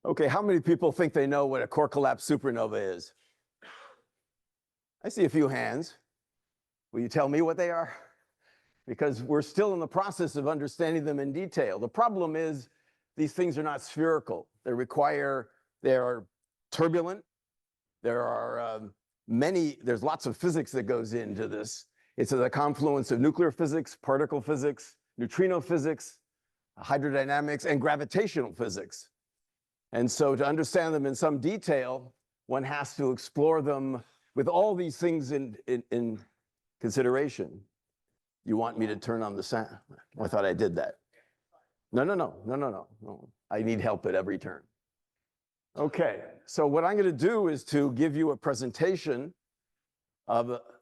Okay, how many people think they know what a core collapse supernova is? I see a few hands. Will you tell me what they are? Because we're still in the process of understanding them in detail. The problem is these things are not spherical. They are turbulent. There's lots of physics that goes into this. It's the confluence of nuclear physics, particle physics, neutrino physics, hydrodynamics, and gravitational physics. And so to understand them in some detail, one has to explore them with all these things in consideration. You want me to turn on the sound? I thought I did that. No. I need help at every turn. Okay, so what I'm going to do is to give you a presentation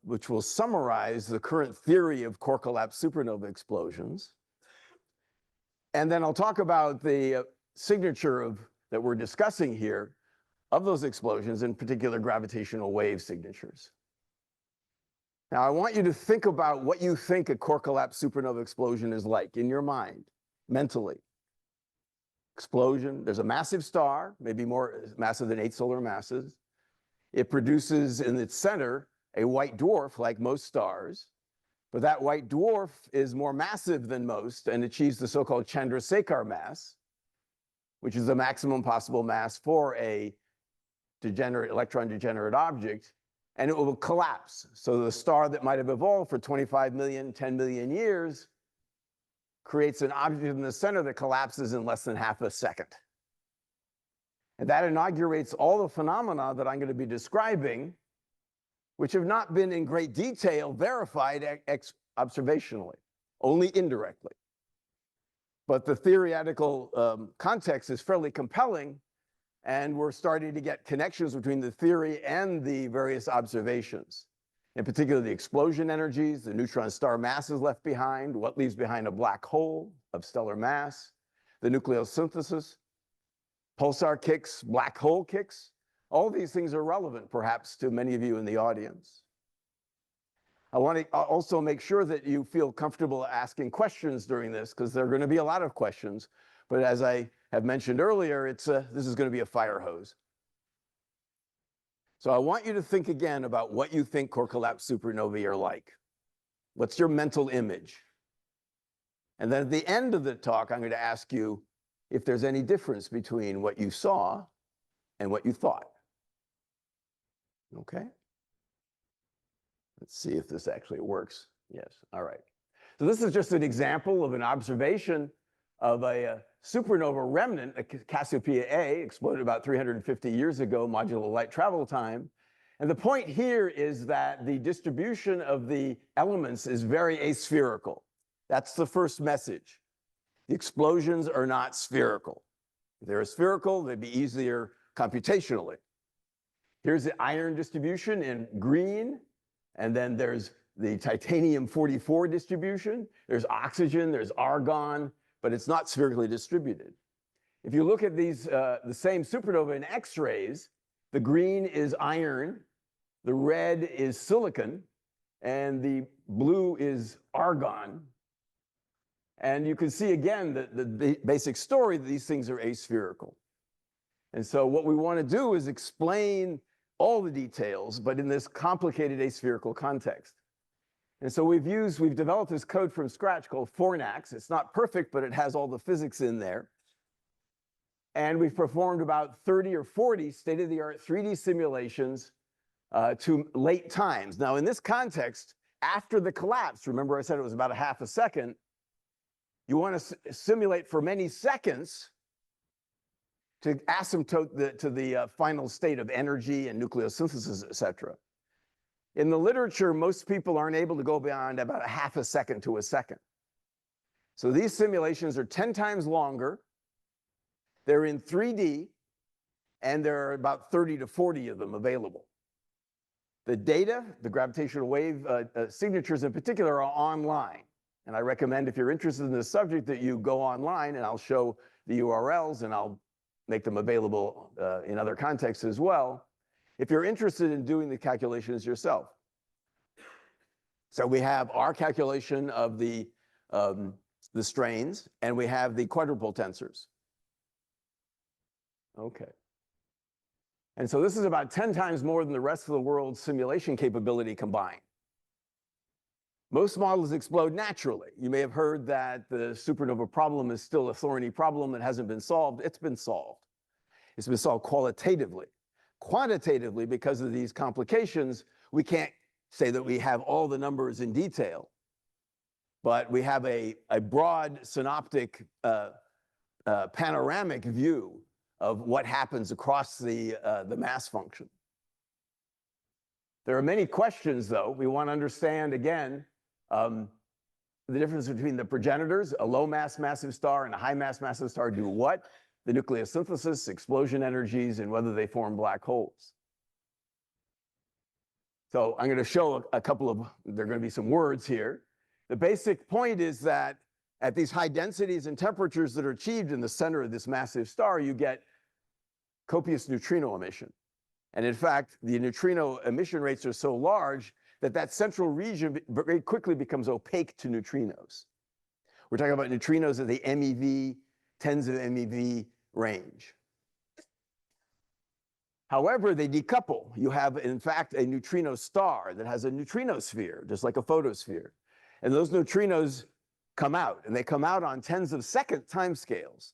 which will summarize the current theory of core collapse supernova explosions. And then I'll talk about the signature that we're discussing here of those explosions, in particular gravitational wave signatures. Now, I want you to think about what you think a core collapse supernova explosion is like in your mind, mentally. Explosion, there's a massive star, maybe more massive than 8 solar masses. It produces in its center a white dwarf like most stars, but that white dwarf is more massive than most and achieves the so-called Chandrasekhar mass, which is the maximum possible mass for a electron degenerate object, and it will collapse. So the star that might have evolved for 25 million, 10 million years creates an object in the center that collapses in less than half a second. And that inaugurates all the phenomena that I'm going to be describing, which have not been in great detail verified observationally, only indirectly. But the theoretical context is fairly compelling, and we're starting to get connections between the theory and the various observations. In particular, the explosion energies, the neutron star masses left behind, what leaves behind a black hole of stellar mass, the nucleosynthesis, pulsar kicks, black hole kicks. All these things are relevant, perhaps, to many of you in the audience. I want to also make sure that you feel comfortable asking questions during this, because there are going to be a lot of questions. But as I have mentioned earlier, this is going to be a fire hose. So I want you to think again about what you think core collapse supernovae are like. What's your mental image? And then at the end of the talk, I'm going to ask you if there's any difference between what you saw and what you thought. Okay? Let's see if this actually works. Yes, all right. So this is just an example of an observation of a supernova remnant, a Cassiopeia A, exploded about 350 years ago, modular light travel time. And the point here is that the distribution of the elements is very aspherical. That's the first message. The explosions are not spherical. If they were spherical, they'd be easier computationally. Here's the iron distribution in green, and then there's the titanium-44 distribution. There's oxygen, there's argon, but it's not spherically distributed. If you look at these, the same supernova in X-rays, the green is iron, the red is silicon, and the blue is argon. And you can see again the basic story that these things are aspherical. And so what we want to do is explain all the details, but in this complicated aspherical context. And so we've developed this code from scratch called Fornax. It's not perfect, but it has all the physics in there. And we've performed about 30 or 40 state-of-the-art 3D simulations to late times. Now, in this context, after the collapse, remember I said it was about a half a second, you want to simulate for many seconds to asymptote to the final state of energy and nucleosynthesis, et cetera. In the literature, most people aren't able to go beyond about a half a second to a second. So these simulations are 10 times longer. They're in 3D, and there are about 30 to 40 of them available. The data, the gravitational wave signatures in particular, are online. And I recommend, if you're interested in this subject, that you go online, and I'll show the URLs, and I'll make them available in other contexts as well, if you're interested in doing the calculations yourself. So we have our calculation of the strains, and we have the quadrupole tensors. Okay. And so this is about 10 times more than the rest of the world's simulation capability combined. Most models explode naturally. You may have heard that the supernova problem is still a thorny problem that hasn't been solved. It's been solved. It's been solved qualitatively. Quantitatively, because of these complications, we can't say that we have all the numbers in detail, but we have a broad synoptic panoramic view of what happens across the mass function. There are many questions, though. We want to understand, again, the difference between the progenitors, a low mass massive star and a high mass massive star do what, the nucleosynthesis, explosion energies, and whether they form black holes. So I'm going to show a couple of, there are going to be some words here. The basic point is that at these high densities and temperatures that are achieved in the center of this massive star, you get copious neutrino emission. And in fact, the neutrino emission rates are so large that that central region very quickly becomes opaque to neutrinos. We're talking about neutrinos at the MeV, tens of MeV range. However, they decouple. You have, in fact, a neutrino star that has a neutrinosphere, just like a photosphere. And those neutrinos come out, and they come out on tens of second timescales.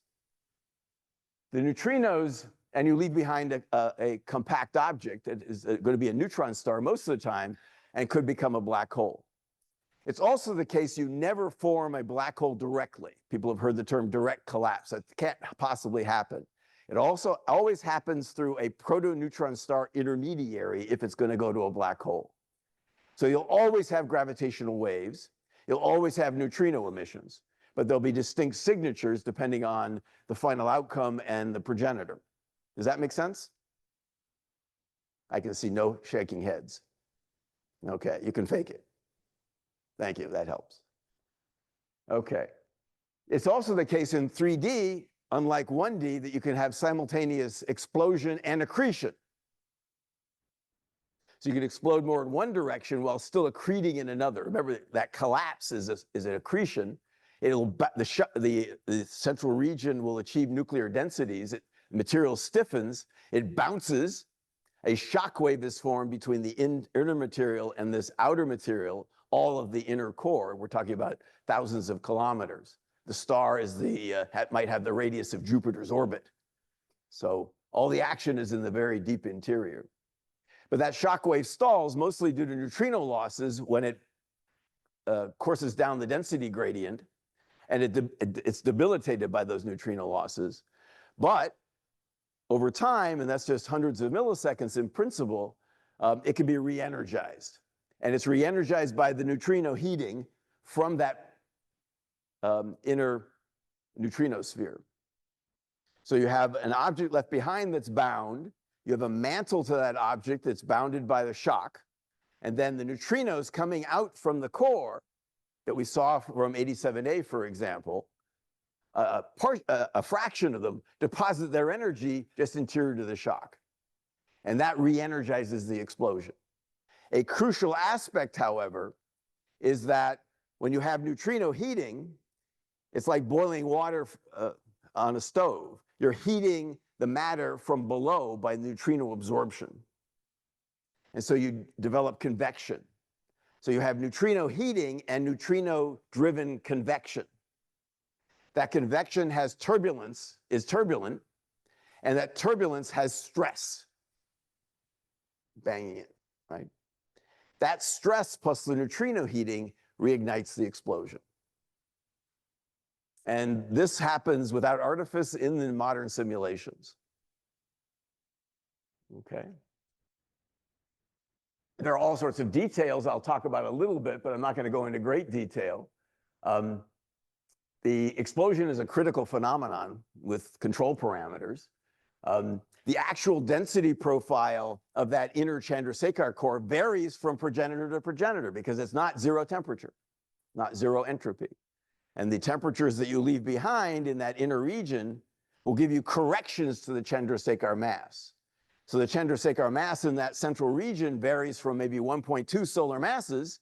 The neutrinos, and you leave behind a compact object that is going to be a neutron star most of the time and could become a black hole. It's also the case you never form a black hole directly. People have heard the term direct collapse. That can't possibly happen. It also always happens through a proto-neutron star intermediary if it's going to go to a black hole. So you'll always have gravitational waves. You'll always have neutrino emissions, but there'll be distinct signatures depending on the final outcome and the progenitor. Does that make sense? I can see no shaking heads. Okay, you can fake it. Thank you, that helps. Okay. It's also the case in 3D, unlike 1D, that you can have simultaneous explosion and accretion. So you can explode more in one direction while still accreting in another. Remember, that collapse is an accretion. The central region will achieve nuclear densities. The material stiffens, it bounces. A shock wave is formed between the inner material and this outer material, all of the inner core. We're talking about thousands of kilometers. The star is might have the radius of Jupiter's orbit. So all the action is in the very deep interior. But that shock wave stalls mostly due to neutrino losses when it courses down the density gradient, and it's debilitated by those neutrino losses. But over time, and that's just hundreds of milliseconds in principle, it can be re-energized. And it's re-energized by the neutrino heating from that inner neutrinosphere. So you have an object left behind that's bound. You have a mantle to that object that's bounded by the shock. And then the neutrinos coming out from the core that we saw from 87A, for example, a fraction of them deposit their energy just interior to the shock. And that re-energizes the explosion. A crucial aspect, however, is that when you have neutrino heating, it's like boiling water on a stove. You're heating the matter from below by neutrino absorption. And so you develop convection. So you have neutrino heating and neutrino-driven convection. That convection has turbulence, is turbulent, and that turbulence has stress. Banging it, right? That stress plus the neutrino heating reignites the explosion. And this happens without artifice in the modern simulations. Okay. There are all sorts of details I'll talk about a little bit, but I'm not going to go into great detail. The explosion is a critical phenomenon with control parameters. The actual density profile of that inner Chandrasekhar core varies from progenitor to progenitor because it's not zero temperature, not zero entropy. And the temperatures that you leave behind in that inner region will give you corrections to the Chandrasekhar mass. So the Chandrasekhar mass in that central region varies from maybe 1.2 solar masses,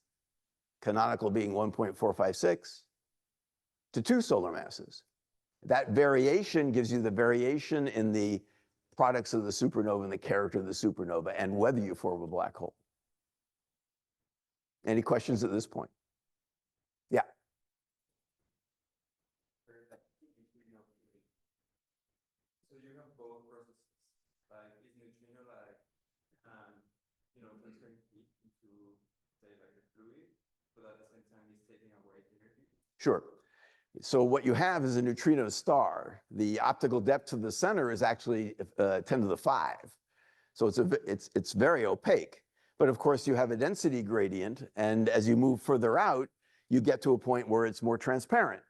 canonical being 1.456, to 2 solar masses. That variation gives you the variation in the products of the supernova and the character of the supernova and whether you form a black hole. Any questions at this point? Yeah. So you have both processes, like is neutrino like, transferring heat into, say, like a fluid, but at the same time it's taking away energy? Sure. So what you have is a neutrino star. The optical depth to the center is actually 10 to the 5. So it's very opaque. But of course, you have a density gradient, and as you move further out, you get to a point where it's more transparent.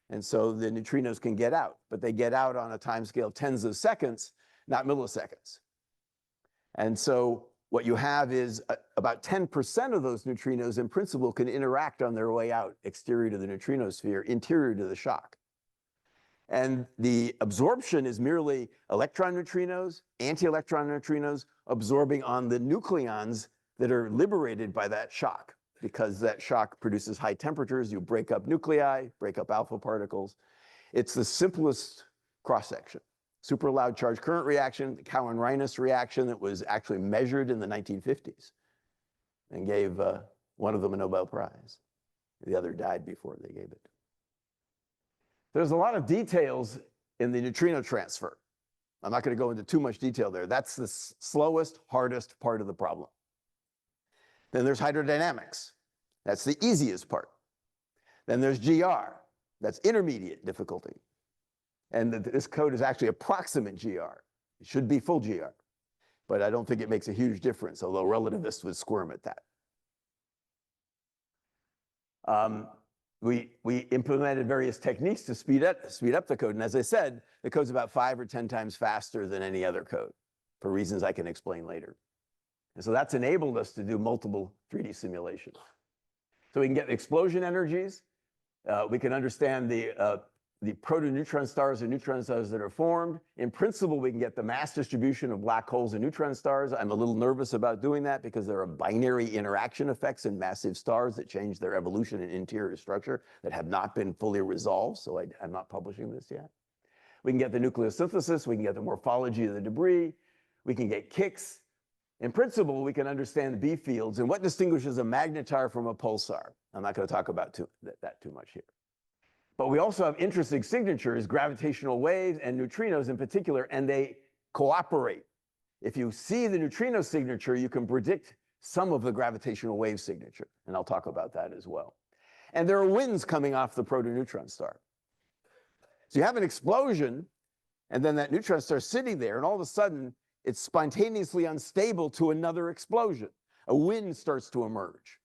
And so the neutrinos can get out, but they get out on a time scale of tens of seconds, not milliseconds. And so what you have is about 10% of those neutrinos in principle can interact on their way out, exterior to the neutrino sphere, interior to the shock. And the absorption is merely electron neutrinos, anti-electron neutrinos, absorbing on the nucleons that are liberated by that shock. Because that shock produces high temperatures, you break up nuclei, break up alpha particles. It's the simplest cross-section. Super loud charge current reaction, the Cowan-Reines reaction that was actually measured in the 1950s and gave one of them a Nobel Prize. The other died before they gave it. There's a lot of details in the neutrino transfer. I'm not going to go into too much detail there. That's the slowest, hardest part of the problem. Then there's hydrodynamics. That's the easiest part. Then there's GR. That's intermediate difficulty. And this code is actually approximate GR. It should be full GR. But I don't think it makes a huge difference, although relativists would squirm at that. We implemented various techniques to speed up the code. And as I said, the code's about 5 or 10 times faster than any other code for reasons I can explain later. And so that's enabled us to do multiple 3D simulations. So we can get explosion energies. We can understand the proto-neutron stars and neutron stars that are formed. In principle, we can get the mass distribution of black holes and neutron stars. I'm a little nervous about doing that because there are binary interaction effects in massive stars that change their evolution and interior structure that have not been fully resolved, so I'm not publishing this yet. We can get the nucleosynthesis, we can get the morphology of the debris, we can get kicks. In principle, we can understand the B fields and what distinguishes a magnetar from a pulsar. I'm not going to talk about that too much here. But we also have interesting signatures, gravitational waves and neutrinos in particular, and they cooperate. If you see the neutrino signature, you can predict some of the gravitational wave signature, and I'll talk about that as well. And there are winds coming off the proto-neutron star. So you have an explosion, and then that neutron star is sitting there, and all of a sudden, it's spontaneously unstable to another explosion. A wind starts to emerge,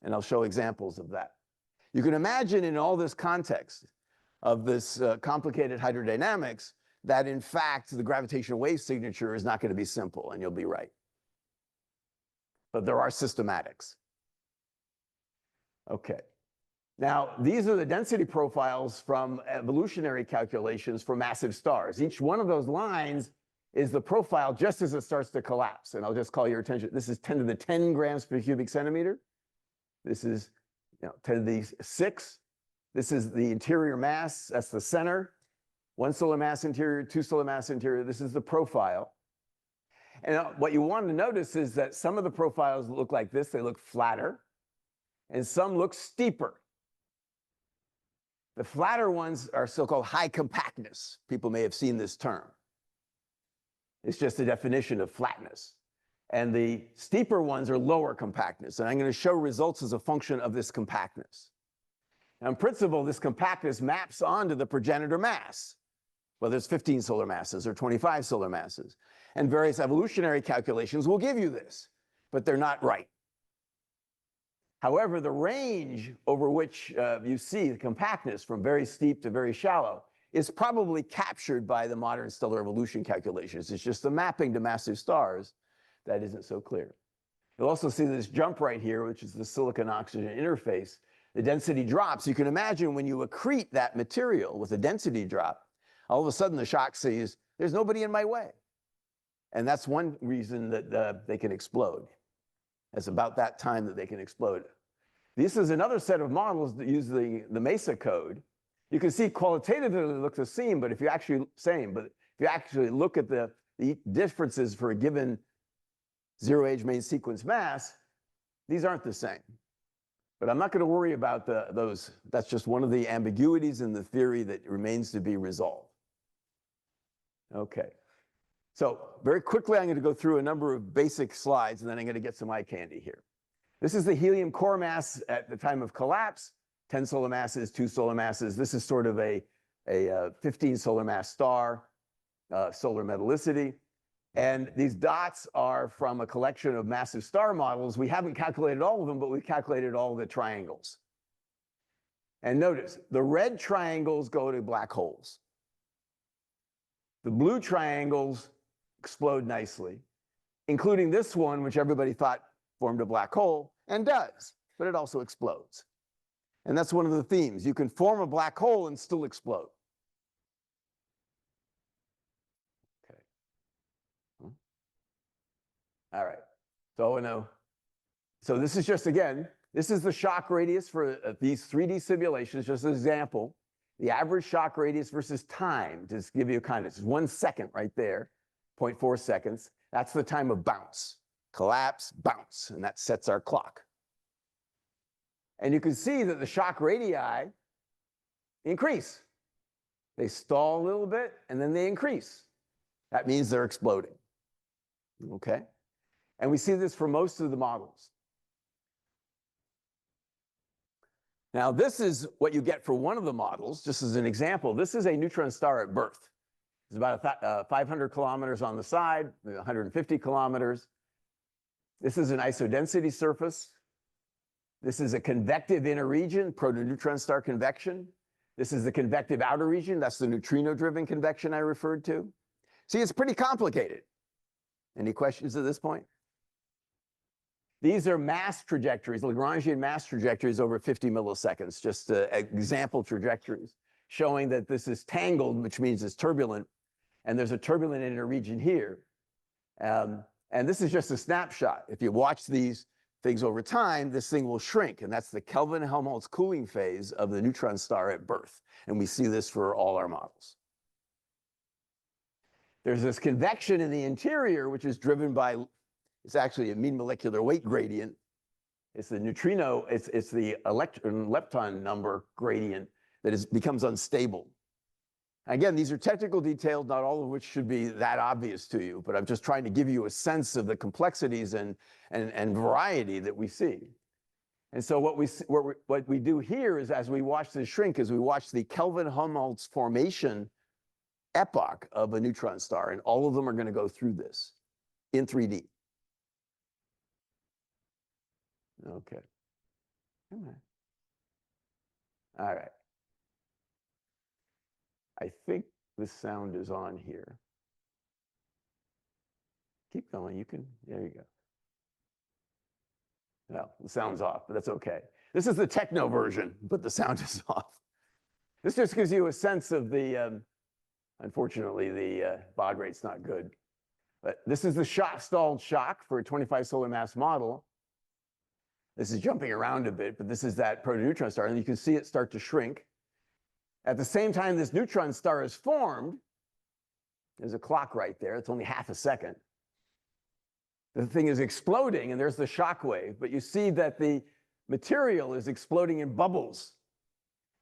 and I'll show examples of that. You can imagine in all this context of this complicated hydrodynamics that in fact the gravitational wave signature is not going to be simple, and you'll be right. But there are systematics. Okay. Now, these are the density profiles from evolutionary calculations for massive stars. Each one of those lines is the profile just as it starts to collapse. And I'll just call your attention. This is 10 to the 10 grams per cubic centimeter. This is 10 to the 6. This is the interior mass. That's the center. 1 solar mass interior, 2 solar mass interior. This is the profile. And what you want to notice is that some of the profiles look like this. They look flatter. And some look steeper. The flatter ones are so-called high compactness. People may have seen this term. It's just a definition of flatness. And the steeper ones are lower compactness. And I'm going to show results as a function of this compactness. Now, in principle, this compactness maps onto the progenitor mass, whether it's 15 solar masses or 25 solar masses. And various evolutionary calculations will give you this, but they're not right. However, the range over which you see the compactness from very steep to very shallow is probably captured by the modern stellar evolution calculations. It's just the mapping to massive stars that isn't so clear. You'll also see this jump right here, which is the silicon-oxygen interface. The density drops. You can imagine when you accrete that material with a density drop, all of a sudden the shock sees, there's nobody in my way. And that's one reason that they can explode. It's about that time that they can explode. This is another set of models that use the MESA code. You can see qualitatively they look the same, but if you actually look at the the differences for a given zero-age main sequence mass, these aren't the same. But I'm not going to worry about those. That's just one of the ambiguities in the theory that remains to be resolved. Okay. So very quickly, I'm going to go through a number of basic slides, and then I'm going to get some eye candy here. This is the helium core mass at the time of collapse, 10 solar masses, 2 solar masses. This is sort of a 15 solar mass star, solar metallicity. And these dots are from a collection of massive star models. We haven't calculated all of them, but we've calculated all the triangles. And notice, the red triangles go to black holes. The blue triangles explode nicely, including this one, which everybody thought formed a black hole, and does, but it also explodes. And that's one of the themes. You can form a black hole and still explode. Okay. All right. So this is just, again, this is the shock radius for these 3D simulations, just an example. The average shock radius versus time, to give you a kind of, it's 1 second right there, 0.4 seconds. That's the time of bounce, collapse, bounce, and that sets our clock. And you can see that the shock radii increase. They stall a little bit, and then they increase. That means they're exploding, okay? And we see this for most of the models. Now, this is what you get for one of the models, just as an example. This is a neutron star at birth. It's about 500 kilometers on the side, 150 kilometers. This is an isodensity surface. This is a convective inner region, proto-neutron star convection. This is the convective outer region. That's the neutrino-driven convection I referred to. See, it's pretty complicated. Any questions at this point? These are mass trajectories, Lagrangian mass trajectories over 50 milliseconds, just example trajectories, showing that this is tangled, which means it's turbulent, and there's a turbulent inner region here. And this is just a snapshot. If you watch these things over time, this thing will shrink, and that's the Kelvin-Helmholtz cooling phase of the neutron star at birth. And we see this for all our models. There's this convection in the interior, which is driven by, it's actually a mean molecular weight gradient. It's the neutrino, it's the electron number gradient that becomes unstable. Again, these are technical details, not all of which should be that obvious to you, but I'm just trying to give you a sense of the complexities and variety that we see. And so what we do here is, as we watch this shrink, is we watch the Kelvin-Helmholtz formation epoch of a neutron star, and all of them are going to go through this in 3D. Okay. All right. I think the sound is on here. Keep going. You can, there you go. Well, the sound's off, but that's okay. This is the techno version, but the sound is off. This just gives you a sense of the, unfortunately, the baud rate's not good. But this is the stalled shock for a 25 solar mass model. This is jumping around a bit, but this is that proto-neutron star, and you can see it start to shrink. At the same time this neutron star is formed, there's a clock right there, it's only half a second. The thing is exploding, and there's the shock wave, but you see that the material is exploding in bubbles.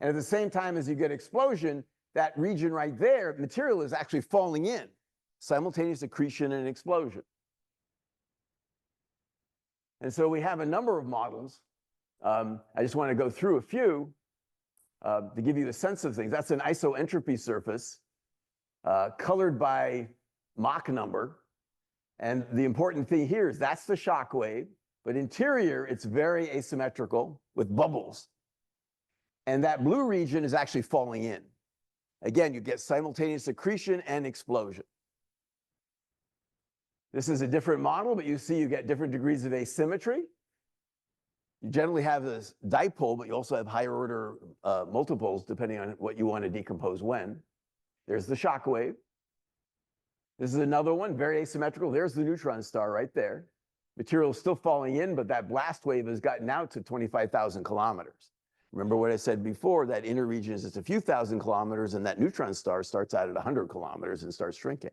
And at the same time as you get explosion, that region right there, material is actually falling in, simultaneous accretion and explosion. And so we have a number of models. I just want to go through a few to give you the sense of things. That's an isoentropy surface colored by Mach number. And the important thing here is that's the shock wave, but interior, it's very asymmetrical with bubbles. And that blue region is actually falling in. Again, you get simultaneous accretion and explosion. This is a different model, but you see you get different degrees of asymmetry. You generally have this dipole, but you also have higher order multiples depending on what you want to decompose when. There's the shock wave. This is another one, very asymmetrical. There's the neutron star right there. Material is still falling in, but that blast wave has gotten out to 25,000 kilometers. Remember what I said before, that inner region is just a few thousand kilometers, and that neutron star starts out at 100 kilometers and starts shrinking.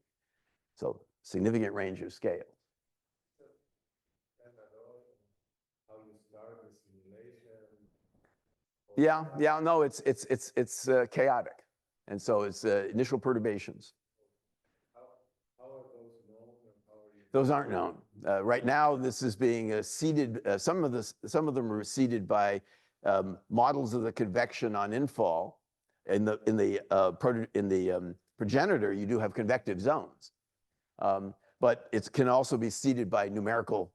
So significant range of scales. Yeah, no, it's chaotic. And so it's initial perturbations. How are those known and how are you? Those aren't known. Right now, this is being seeded. Some of them are seeded by models of the convection on infall. In the progenitor, you do have convective zones, but it can also be seeded by numerical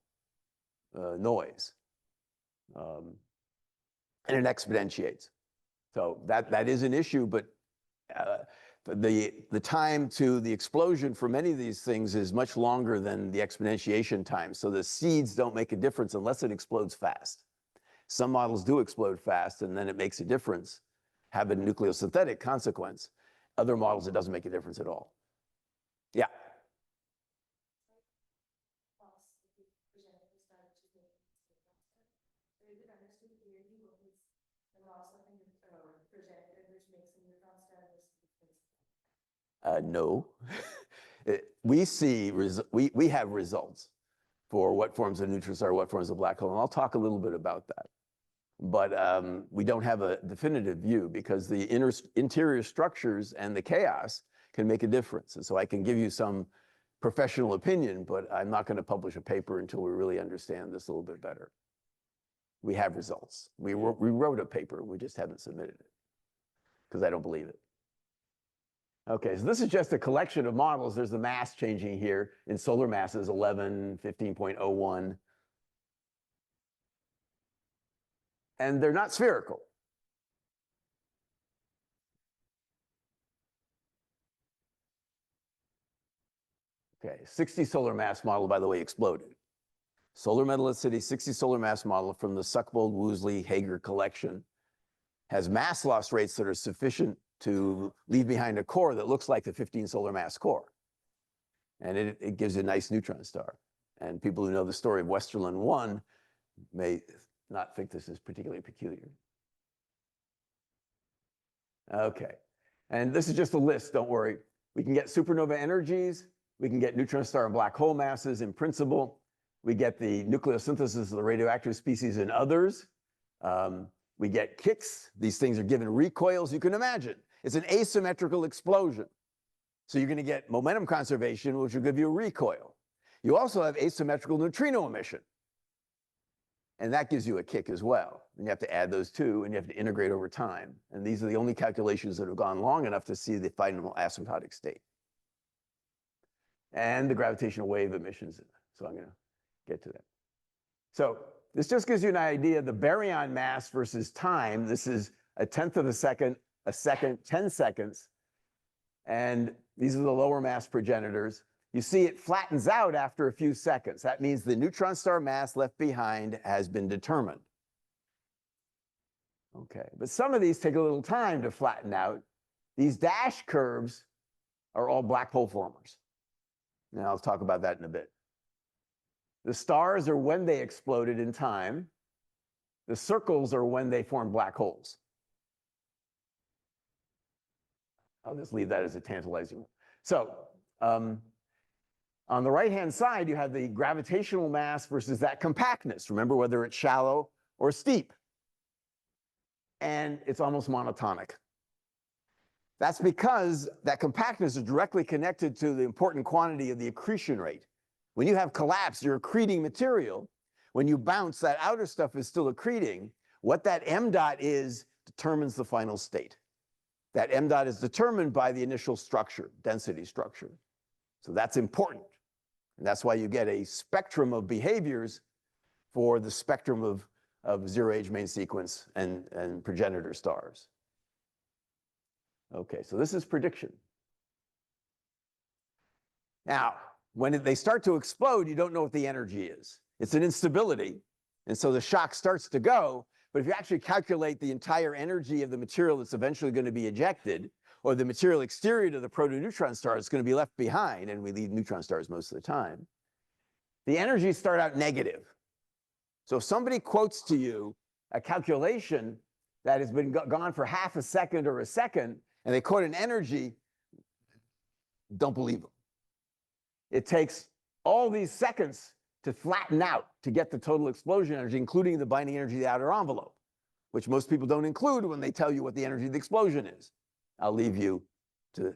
noise, and it exponentiates. So that is an issue, but the time to the explosion for many of these things is much longer than the exponentiation time. So the seeds don't make a difference unless it explodes fast. Some models do explode fast, and then it makes a difference, have a nucleosynthetic consequence. Other models, it doesn't make a difference at all. Yeah. No. We have results for what forms a neutron star, what forms a black hole, and I'll talk a little bit about that. But we don't have a definitive view because the interior structures and the chaos can make a difference. And so I can give you some professional opinion, but I'm not going to publish a paper until we really understand this a little bit better. We have results. We wrote a paper, we just haven't submitted it because I don't believe it. Okay, so this is just a collection of models. There's the mass changing here in solar masses, 11, 15.01. And they're not spherical. Okay, 60 solar mass model, by the way, exploded. Solar metallicity, 60 solar mass model from the Suckbold-Woolsey-Hager collection has mass loss rates that are sufficient to leave behind a core that looks like the 15 solar mass core. And it gives a nice neutron star. And people who know the story of Westerlund 1 may not think this is particularly peculiar. Okay, and this is just a list, don't worry. We can get supernova energies, we can get neutron star and black hole masses in principle, we get the nucleosynthesis of the radioactive species and others, we get kicks, these things are given recoils, you can imagine. It's an asymmetrical explosion. So you're gonna get momentum conservation, which will give you a recoil. You also have asymmetrical neutrino emission. And that gives you a kick as well. And you have to add those two, and you have to integrate over time. And these are the only calculations that have gone long enough to see the final asymptotic state. And the gravitational wave emissions. So I'm going to get to that. So this just gives you an idea of the baryon mass versus time. This is a tenth of a second, 10 seconds. And these are the lower mass progenitors. You see it flattens out after a few seconds. That means the neutron star mass left behind has been determined. Okay, but some of these take a little time to flatten out. These dash curves are all black hole formers. Now I'll talk about that in a bit. The stars are when they exploded in time. The circles are when they formed black holes. I'll just leave that as a tantalizing one. So, on the right-hand side, you have the gravitational mass versus that compactness. Remember whether it's shallow or steep. And it's almost monotonic. That's because that compactness is directly connected to the important quantity of the accretion rate. When you have collapse, you're accreting material. When you bounce, that outer stuff is still accreting. What that m dot is determines the final state. That m dot is determined by the initial structure, density structure. So that's important. And that's why you get a spectrum of behaviors for the spectrum of zero-age main sequence and progenitor stars. Okay, so this is prediction. Now, when they start to explode, you don't know what the energy is. It's an instability, and so the shock starts to go, but if you actually calculate the entire energy of the material that's eventually going to be ejected, or the material exterior to the proto-neutron star is going to be left behind, and we leave neutron stars most of the time, the energies start out negative. So if somebody quotes to you a calculation that has been gone for half a second or a second, and they quote an energy, don't believe them. it takes all these seconds to flatten out to get the total explosion energy, including the binding energy of the outer envelope, which most people don't include when they tell you what the energy of the explosion is. I'll leave you to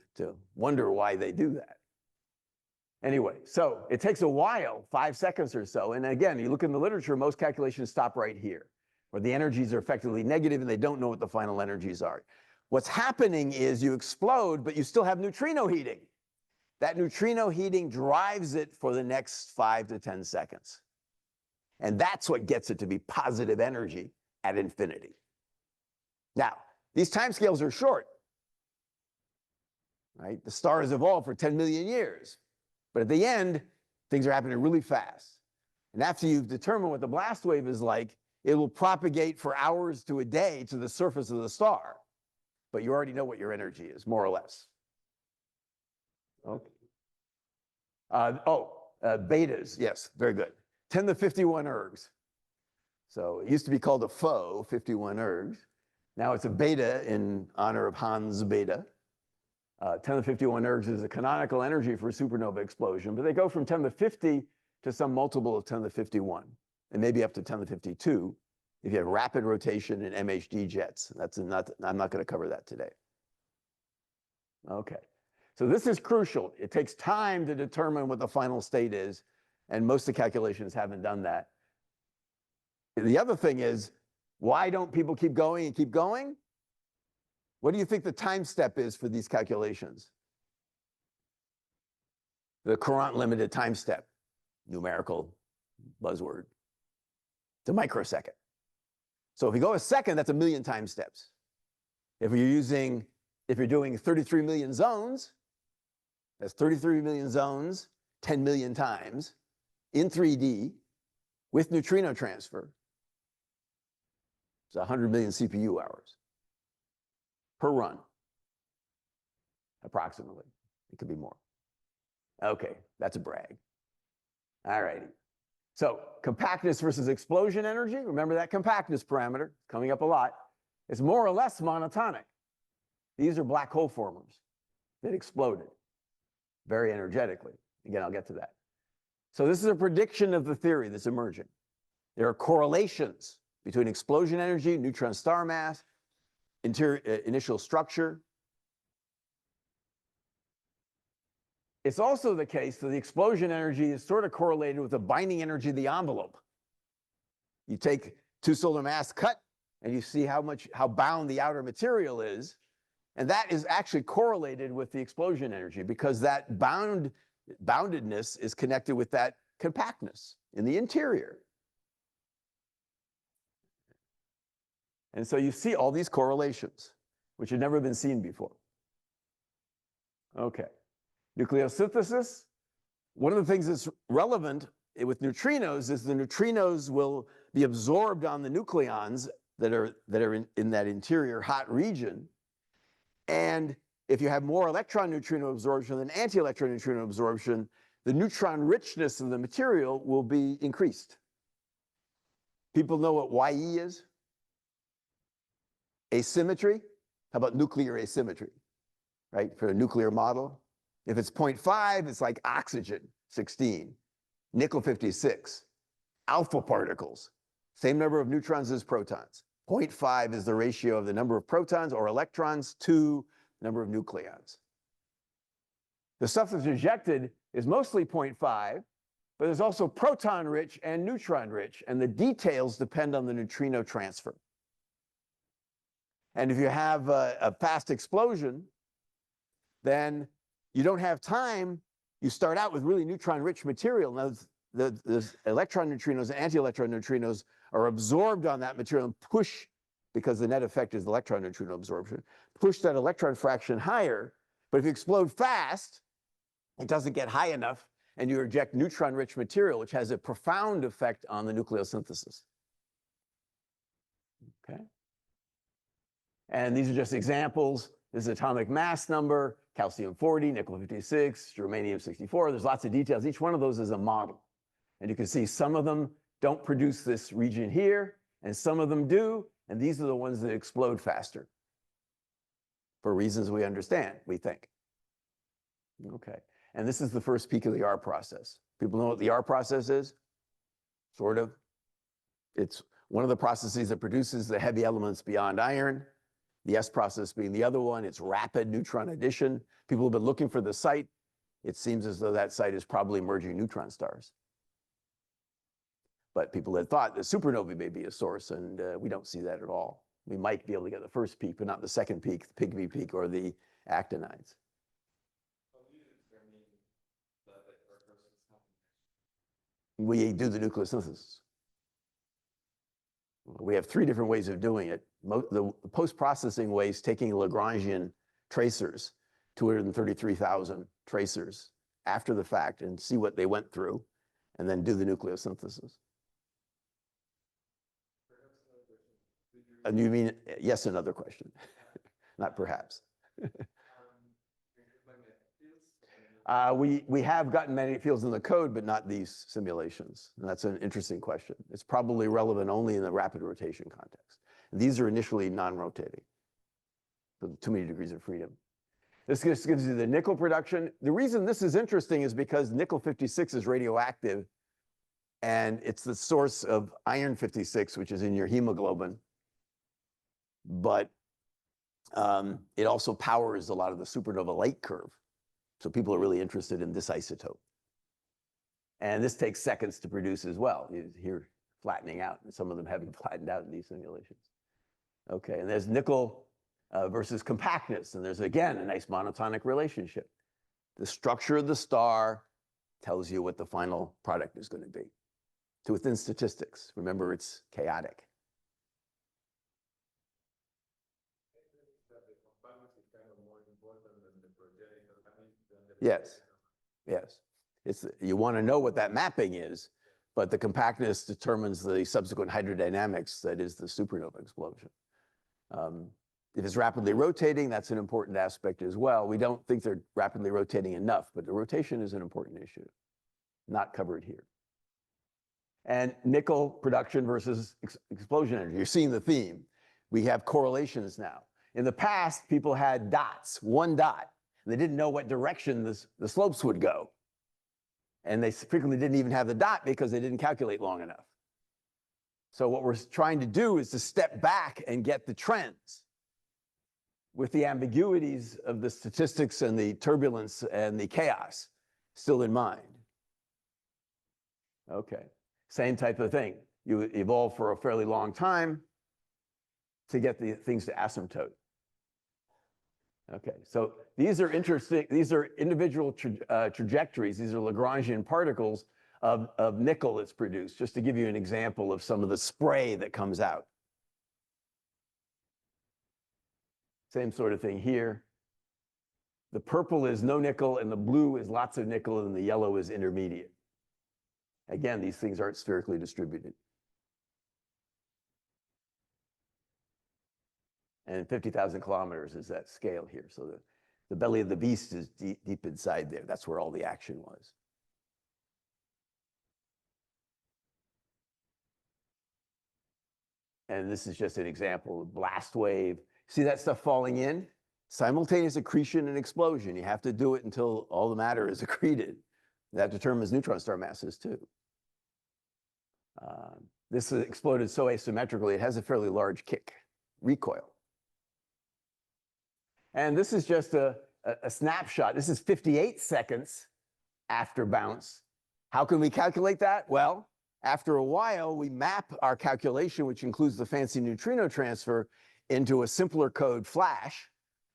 wonder why they do that. Anyway, so it takes a while, 5 seconds or so. And again, you look in the literature, most calculations stop right here, where the energies are effectively negative and they don't know what the final energies are. What's happening is you explode, but you still have neutrino heating. That neutrino heating drives it for the next 5 to 10 seconds. And that's what gets it to be positive energy at infinity. Now, these timescales are short, right? The star has evolved for 10 million years. But at the end, things are happening really fast. And after you've determined what the blast wave is like, it will propagate for hours to a day to the surface of the star. But you already know what your energy is, more or less. Okay. Betas, yes, very good. 10 to the 51 ergs. So it used to be called a faux 51 ergs. Now it's a beta in honor of Hans Bethe. 10 to the 51 ergs is a canonical energy for a supernova explosion, but they go from 10 to the 50 to some multiple of 10 to the 51, and maybe up to 10 to the 52 if you have rapid rotation in MHD jets. I'm not going to cover that today. Okay, so this is crucial. It takes time to determine what the final state is, and most of the calculations haven't done that. The other thing is, why don't people keep going and keep going? What do you think the time step is for these calculations? The Courant limited time step, numerical buzzword. It's a microsecond. So if you go a second, that's 1,000,000 time steps. If you're doing 33 million zones, that's 33 million zones, 10 million times in 3D with neutrino transfer. It's 100 million CPU hours per run, approximately. It could be more. Okay, that's a brag. All righty. So compactness versus explosion energy, remember that compactness parameter, coming up a lot. It's more or less monotonic. These are black hole formers that exploded very energetically. Again, I'll get to that. So this is a prediction of the theory that's emerging. There are correlations between explosion energy, neutron star mass, initial structure. It's also the case that the explosion energy is sort of correlated with the binding energy of the envelope. You take two solar mass cut and you see how bound the outer material is, and that is actually correlated with the explosion energy because that boundedness is connected with that compactness in the interior. And so you see all these correlations, which had never been seen before. Okay. Nucleosynthesis. One of the things that's relevant with neutrinos is the neutrinos will be absorbed on the nucleons that are in that interior hot region. And if you have more electron neutrino absorption than anti-electron neutrino absorption, the neutron richness of the material will be increased. People know what YE is? Asymmetry. How about nuclear asymmetry, right? For a nuclear model. If it's 0.5, it's like oxygen, 16, nickel 56, alpha particles, same number of neutrons as protons. 0.5 is the ratio of the number of protons or electrons to the number of nucleons. The stuff that's ejected is mostly 0.5, but there's also proton rich and neutron rich, and the details depend on the neutrino transfer. And if you have a fast explosion, then you don't have time. You start out with really neutron-rich material. Now, the electron neutrinos and anti-electron neutrinos are absorbed on that material and push, because the net effect is electron neutrino absorption, push that electron fraction higher. But if you explode fast, it doesn't get high enough, and you eject neutron-rich material, which has a profound effect on the nucleosynthesis. Okay? And these are just examples. This is atomic mass number, calcium 40, nickel 56, germanium 64. There's lots of details. Each one of those is a model. And you can see some of them don't produce this region here, and some of them do, and these are the ones that explode faster for reasons we understand, we think. Okay. And this is the first peak of the R process. People know what the R process is? Sort of. It's one of the processes that produces the heavy elements beyond iron. The S process being the other one. It's rapid neutron addition. People have been looking for the site. It seems as though that site is probably emerging neutron stars. But people had thought that supernovae may be a source, and we don't see that at all. We might be able to get the first peak, but not the second peak, the Pygmy peak, or the actinides. We do the nucleosynthesis. We have 3 different ways of doing it. The post-processing way is taking Lagrangian tracers, 233,000 tracers after the fact, and see what they went through, and then do the nucleosynthesis. And you mean, yes, another question, not perhaps. We have gotten magnetic fields in the code, but not these simulations. And that's an interesting question. It's probably relevant only in the rapid rotation context. These are initially non-rotating, so too many degrees of freedom. This just gives you the nickel production. The reason this is interesting is because nickel 56 is radioactive, and it's the source of iron 56, which is in your hemoglobin. But it also powers a lot of the supernova light curve. So people are really interested in this isotope. And this takes seconds to produce as well. You hear flattening out, and some of them haven't flattened out in these simulations. Okay, and there's nickel versus compactness. And there's, again, a nice monotonic relationship. The structure of the star tells you what the final product is going to be. To within statistics. Remember, it's chaotic. Yes, yes. You want to know what that mapping is, but the compactness determines the subsequent hydrodynamics, that is the supernova explosion. If it's rapidly rotating, that's an important aspect as well. We don't think they're rapidly rotating enough, but the rotation is an important issue, not covered here. And nickel production versus explosion energy. You're seeing the theme. We have correlations now. In the past, people had dots, one dot. They didn't know what direction the slopes would go. And they frequently didn't even have the dot because they didn't calculate long enough. So what we're trying to do is to step back and get the trends with the ambiguities of the statistics and the turbulence and the chaos still in mind. Okay, same type of thing. You evolve for a fairly long time to get the things to asymptote. Okay, so these are interesting. These are individual trajectories. These are Lagrangian particles of nickel that's produced, just to give you an example of some of the spray that comes out. Same sort of thing here. The purple is no nickel, and the blue is lots of nickel, and the yellow is intermediate. Again, these things aren't spherically distributed. And 50,000 kilometers is that scale here. So the belly of the beast is deep inside there. That's where all the action was. And this is just an example of blast wave. See that stuff falling in? Simultaneous accretion and explosion. You have to do it until all the matter is accreted. That determines neutron star masses too. This exploded so asymmetrically, it has a fairly large kick, recoil. And this is just a snapshot. This is 58 seconds after bounce. How can we calculate that? Well, after a while, we map our calculation, which includes the fancy neutrino transfer, into a simpler code flash.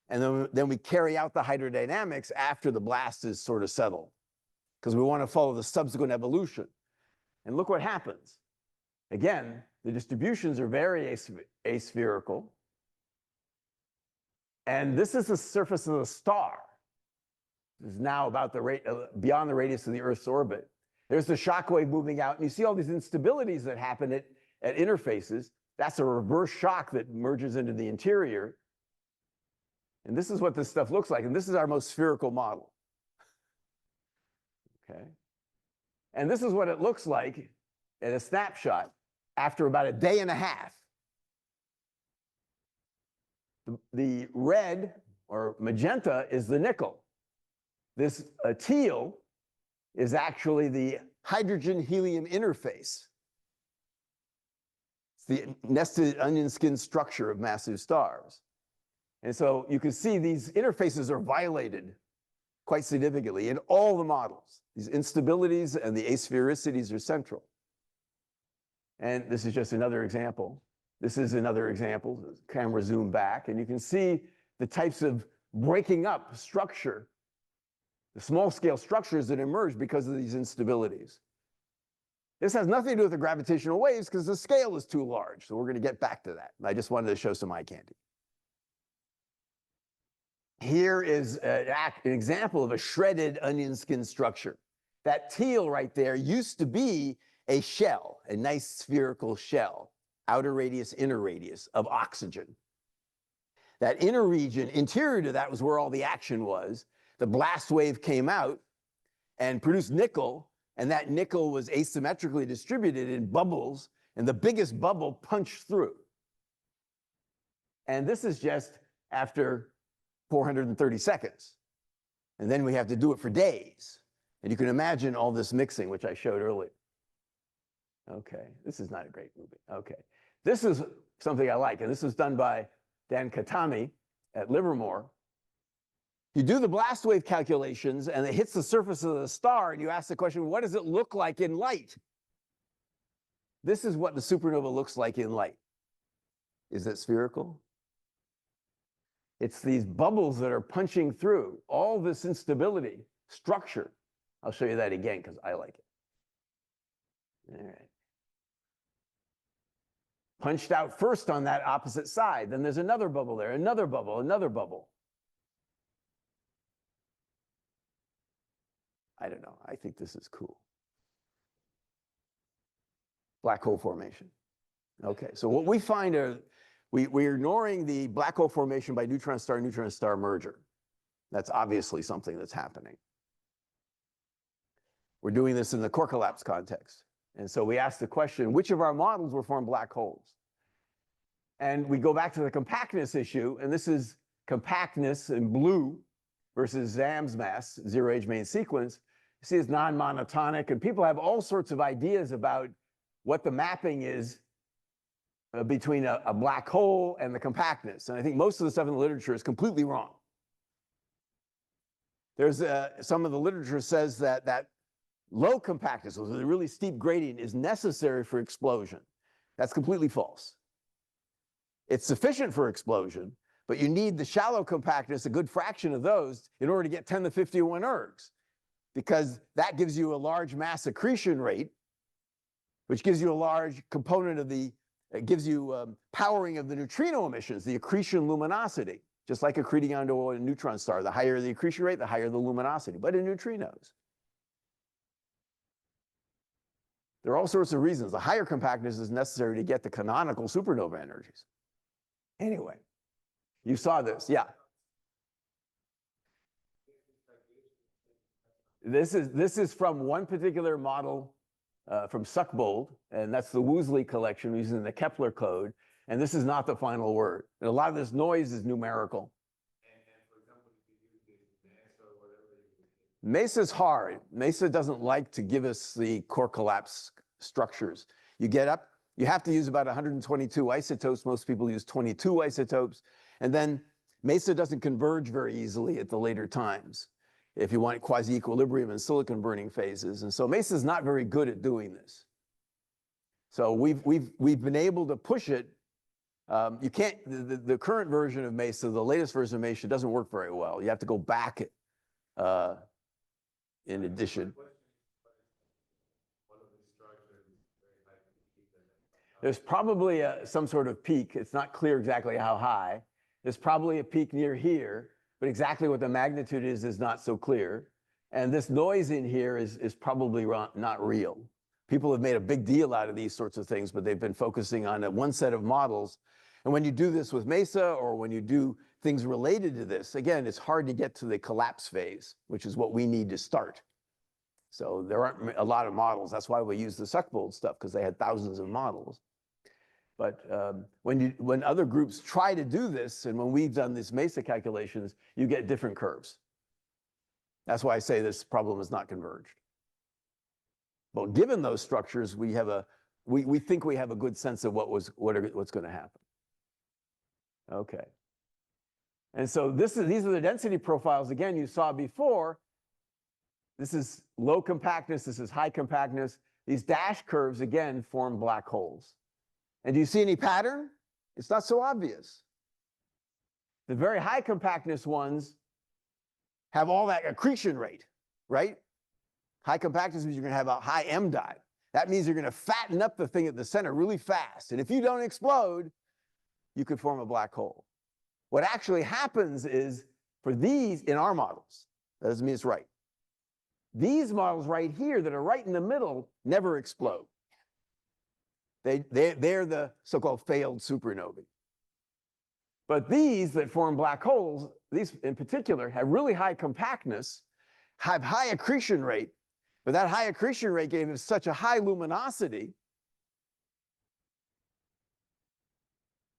And then we carry out the hydrodynamics after the blast is sort of settled, because we want to follow the subsequent evolution. And look what happens. Again, the distributions are very aspherical. And this is the surface of the star. This is now about the beyond the radius of the Earth's orbit. There's the shock wave moving out, and you see all these instabilities that happen at interfaces. That's a reverse shock that merges into the interior. And this is what this stuff looks like. And this is our most spherical model. Okay. And this is what it looks like at a snapshot after about a day and a half. The red or magenta is the nickel. This teal is actually the hydrogen-helium interface. It's the nested onion skin structure of massive stars. And so you can see these interfaces are violated quite significantly in all the models. These instabilities and the asphericities are central. And this is just another example. This is another example. The camera zoom back, and you can see the types of breaking up structure, the small-scale structures that emerge because of these instabilities. This has nothing to do with the gravitational waves because the scale is too large. So we're going to get back to that. I just wanted to show some eye candy. Here is an example of a shredded onion skin structure. That teal right there used to be a shell, a nice spherical shell, outer radius, inner radius of oxygen. That inner region, interior to that, was where all the action was. The blast wave came out and produced nickel, and that nickel was asymmetrically distributed in bubbles, and the biggest bubble punched through. And this is just after 430 seconds. And then we have to do it for days. And you can imagine all this mixing, which I showed earlier. Okay, this is not a great movie. Okay, this is something I like, and this was done by Dan Katami at Livermore. You do the blast wave calculations, and it hits the surface of the star, and you ask the question, what does it look like in light? This is what the supernova looks like in light. Is it spherical? It's these bubbles that are punching through all this instability, structure. I'll show you that again because I like it. All right. Punched out first on that opposite side. Then there's another bubble there, another bubble, another bubble. I don't know. I think this is cool. Black hole formation. Okay, so what we find are, we're ignoring the black hole formation by neutron star merger. That's obviously something that's happening. We're doing this in the core collapse context. And so we ask the question, which of our models will form black holes? And we go back to the compactness issue, and this is compactness in blue versus ZAM's mass, zero-age main sequence. You see it's non-monotonic, and people have all sorts of ideas about what the mapping is between a black hole and the compactness. And I think most of the stuff in the literature is completely wrong. There's some of the literature says that low compactness, with a really steep gradient, is necessary for explosion. That's completely false. It's sufficient for explosion, but you need the shallow compactness, a good fraction of those, in order to get 10 to the 51 ergs, because that gives you a large mass accretion rate, which gives you a large component of the, it gives you powering of the neutrino emissions, the accretion luminosity, just like accreting onto a neutron star. The higher the accretion rate, the higher the luminosity, but in neutrinos. There are all sorts of reasons. The higher compactness is necessary to get the canonical supernova energies. Anyway, you saw this, yeah. This is from one particular model from Suckbold, and that's the Woosley collection using the Kepler code. And this is not the final word. And a lot of this noise is numerical. And for example, if you use this MESA or whatever you use. MESA's hard. MESA doesn't like to give us the core collapse structures. You get up, you have to use about 122 isotopes. Most people use 22 isotopes. And then MESA doesn't converge very easily at the later times if you want quasi-equilibrium and silicon burning phases. And so MESA is not very good at doing this. So we've been able to push it. You can't, the current version of MESA, the latest version of MESA, doesn't work very well. You have to go back in addition. There's probably some sort of peak. It's not clear exactly how high. There's probably a peak near here, but exactly what the magnitude is not so clear. And this noise in here is probably not real. People have made a big deal out of these sorts of things, but they've been focusing on one set of models. And when you do this with MESA, or when you do things related to this, again, it's hard to get to the collapse phase, which is what we need to start. So there aren't a lot of models. That's why we use the Suckbold stuff, because they had thousands of models. But when other groups try to do this, and when we've done these MESA calculations, you get different curves. That's why I say this problem is not converged. But given those structures, we think we have a good sense of what's going to happen. Okay. And so these are the density profiles, again, you saw before. This is low compactness, this is high compactness. These dash curves, again, form black holes. And do you see any pattern? It's not so obvious. The very high compactness ones have all that accretion rate, right? High compactness means you're going to have a high m dot. That means you're going to fatten up the thing at the center really fast. And if you don't explode, you could form a black hole. What actually happens is, for these, in our models, that doesn't mean it's right. These models right here that are right in the middle never explode. They're the so-called failed supernovae. But these that form black holes, these in particular, have really high compactness, have high accretion rate, but that high accretion rate gave us such a high luminosity,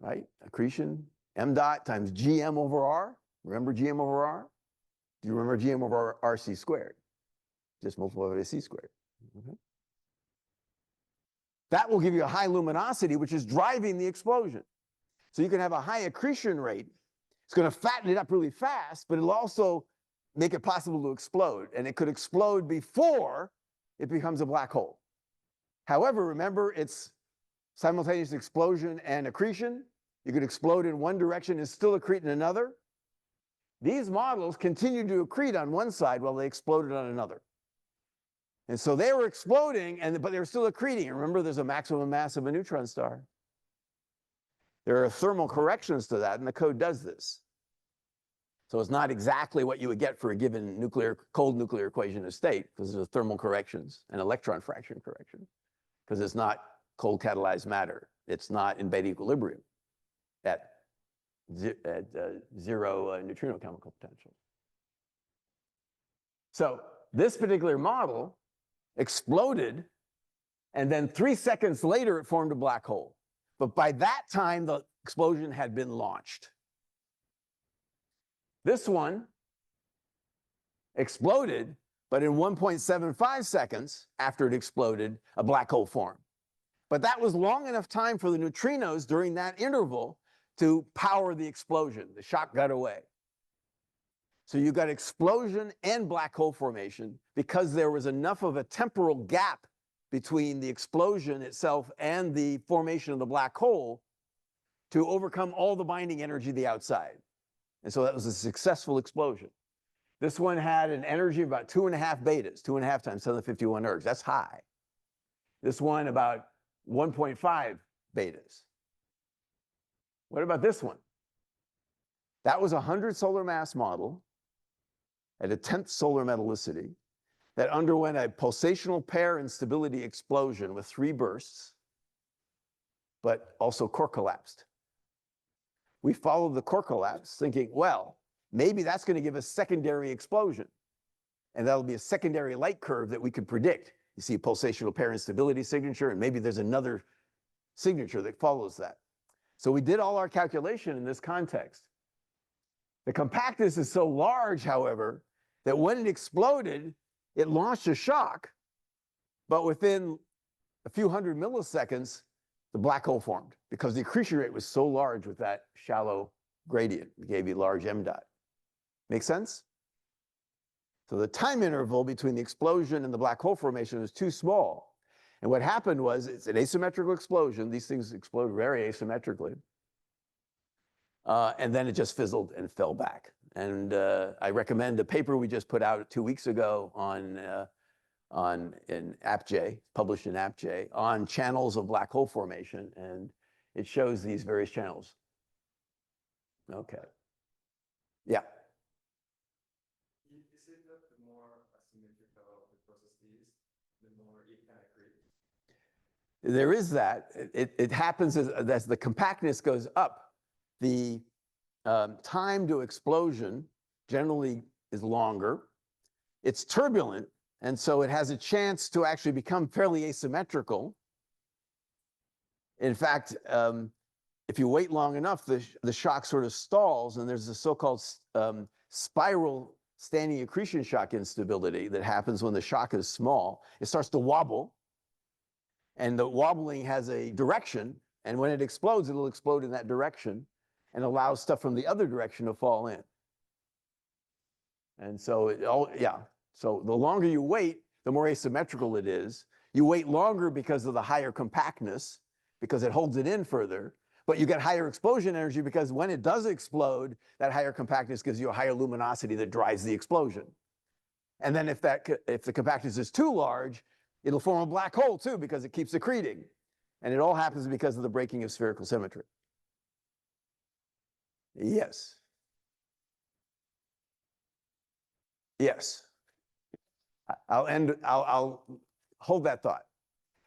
right? Accretion, m dot times gm over r. Remember gm over r? Do you remember gm over rc squared? Just multiply by c squared. Okay. That will give you a high luminosity, which is driving the explosion. So you can have a high accretion rate. It's going to fatten it up really fast, but it'll also make it possible to explode. And it could explode before it becomes a black hole. However, remember, it's simultaneous explosion and accretion. You could explode in one direction and still accrete in another. These models continued to accrete on one side while they exploded on another. And so they were exploding, but they were still accreting. Remember, there's a maximum mass of a neutron star. There are thermal corrections to that, and the code does this. So it's not exactly what you would get for a given cold nuclear equation of state, because there's thermal corrections and electron fraction correction, because it's not cold catalyzed matter. It's not in beta equilibrium at zero neutrino chemical potential. So this particular model exploded, and then 3 seconds later it formed a black hole. But by that time, the explosion had been launched. This one exploded, but in 1.75 seconds after it exploded, a black hole formed. But that was long enough time for the neutrinos during that interval to power the explosion. The shock got away. So you got explosion and black hole formation because there was enough of a temporal gap between the explosion itself and the formation of the black hole to overcome all the binding energy of the outside. And so that was a successful explosion. This one had an energy of about 2.5 betas, 2.5 times 10^51 ergs. That's high. This one about 1.5 betas. What about this one? That was a 100 solar mass model at a 10th solar metallicity that underwent a pulsational pair instability explosion with 3 bursts, but also core collapsed. We followed the core collapse thinking, well, maybe that's going to give a secondary explosion. And that'll be a secondary light curve that we could predict. You see a pulsational pair instability signature, and maybe there's another signature that follows that. So we did all our calculation in this context. The compactness is so large, however, that when it exploded, it launched a shock, but within a few hundred milliseconds, the black hole formed because the accretion rate was so large with that shallow gradient. It gave you large m dot. Make sense? So the time interval between the explosion and the black hole formation was too small. And what happened was, it's an asymmetrical explosion. These things explode very asymmetrically. And then it just fizzled and fell back. And I recommend a paper we just put out 2 weeks ago in AppJ, published in AppJ, on channels of black hole formation, and it shows these various channels. Okay. Yeah. Is it that the more asymmetrical the process is, the more it can accrete? There is that. It happens as the compactness goes up, the time to explosion generally is longer. It's turbulent, and so it has a chance to actually become fairly asymmetrical. In fact, if you wait long enough, the shock sort of stalls, and there's a so-called spiral standing accretion shock instability that happens when the shock is small. It starts to wobble, and the wobbling has a direction, and when it explodes, it'll explode in that direction and allows stuff from the other direction to fall in. And so so the longer you wait, the more asymmetrical it is. You wait longer because of the higher compactness, because it holds it in further, but you get higher explosion energy because when it does explode, that higher compactness gives you a higher luminosity that drives the explosion. And then if the compactness is too large, it'll form a black hole too because it keeps accreting. And it all happens because of the breaking of spherical symmetry. Yes. Yes. I'll hold that thought.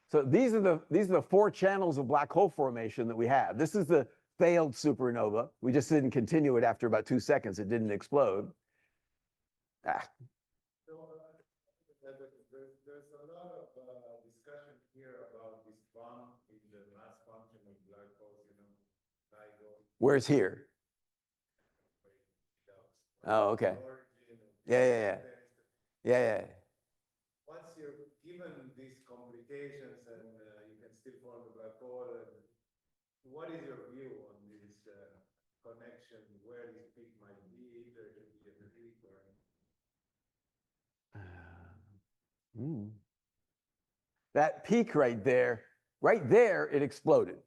So these are the 4 channels of black hole formation that we have. This is the failed supernova. We just didn't continue it after about 2 seconds. It didn't explode. So, there's a lot of discussion here about this bump in the mass function of black holes, LIGO. Where's here? Oh, okay. Yeah. Once you're given these complications and you can still form a black hole, what is your view on this connection? Where this peak might be? There could be a peak or... That peak right there, it exploded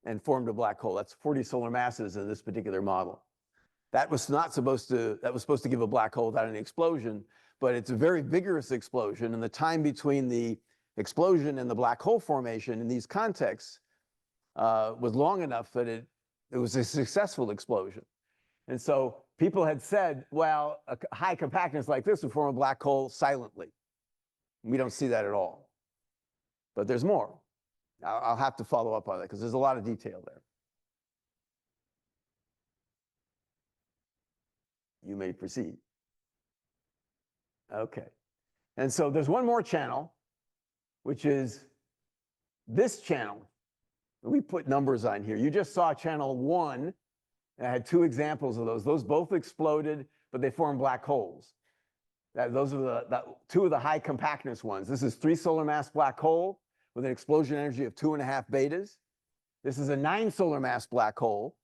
and formed a black hole. That's 40 solar masses in this particular model. That was supposed to give a black hole without an explosion, but it's a very vigorous explosion, and the time between the explosion and the black hole formation in these contexts was long enough that it was a successful explosion. And so people had said, well, a high compactness like this would form a black hole silently. We don't see that at all. But there's more. I'll have to follow up on that because there's a lot of detail there. You may proceed. Okay. And so there's one more channel, which is this channel. We put numbers on here. You just saw channel 1. And I had 2 examples of those. Those both exploded, but they formed black holes. Those are the 2 of the high compactness ones. This is 3 solar mass black hole with an explosion energy of 2.5 betas. This is a 9 solar mass black hole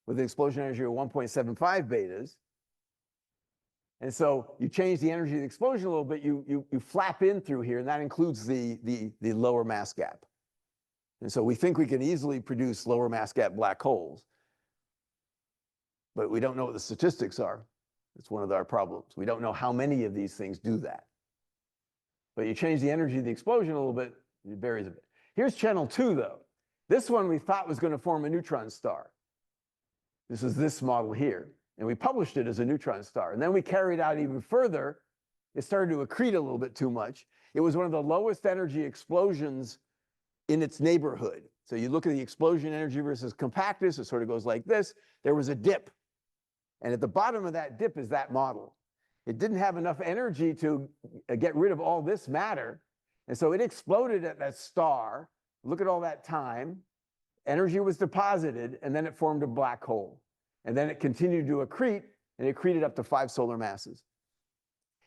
with an explosion energy of 1.75 betas. And so you change the energy of the explosion a little bit, you flap in through here, and that includes the lower mass gap. And so we think we can easily produce lower mass gap black holes, but we don't know what the statistics are. It's one of our problems. We don't know how many of these things do that. But you change the energy of the explosion a little bit, it varies a bit. Here's channel 2, though. This one we thought was going to form a neutron star. This is this model here. And we published it as a neutron star. And then we carried out even further. It started to accrete a little bit too much. It was one of the lowest energy explosions in its neighborhood. So you look at the explosion energy versus compactness, it sort of goes like this. There was a dip. And at the bottom of that dip is that model. It didn't have enough energy to get rid of all this matter. And so it exploded at that star. Look at all that time. Energy was deposited, and then it formed a black hole. And then it continued to accrete, and it accreted up to 5 solar masses.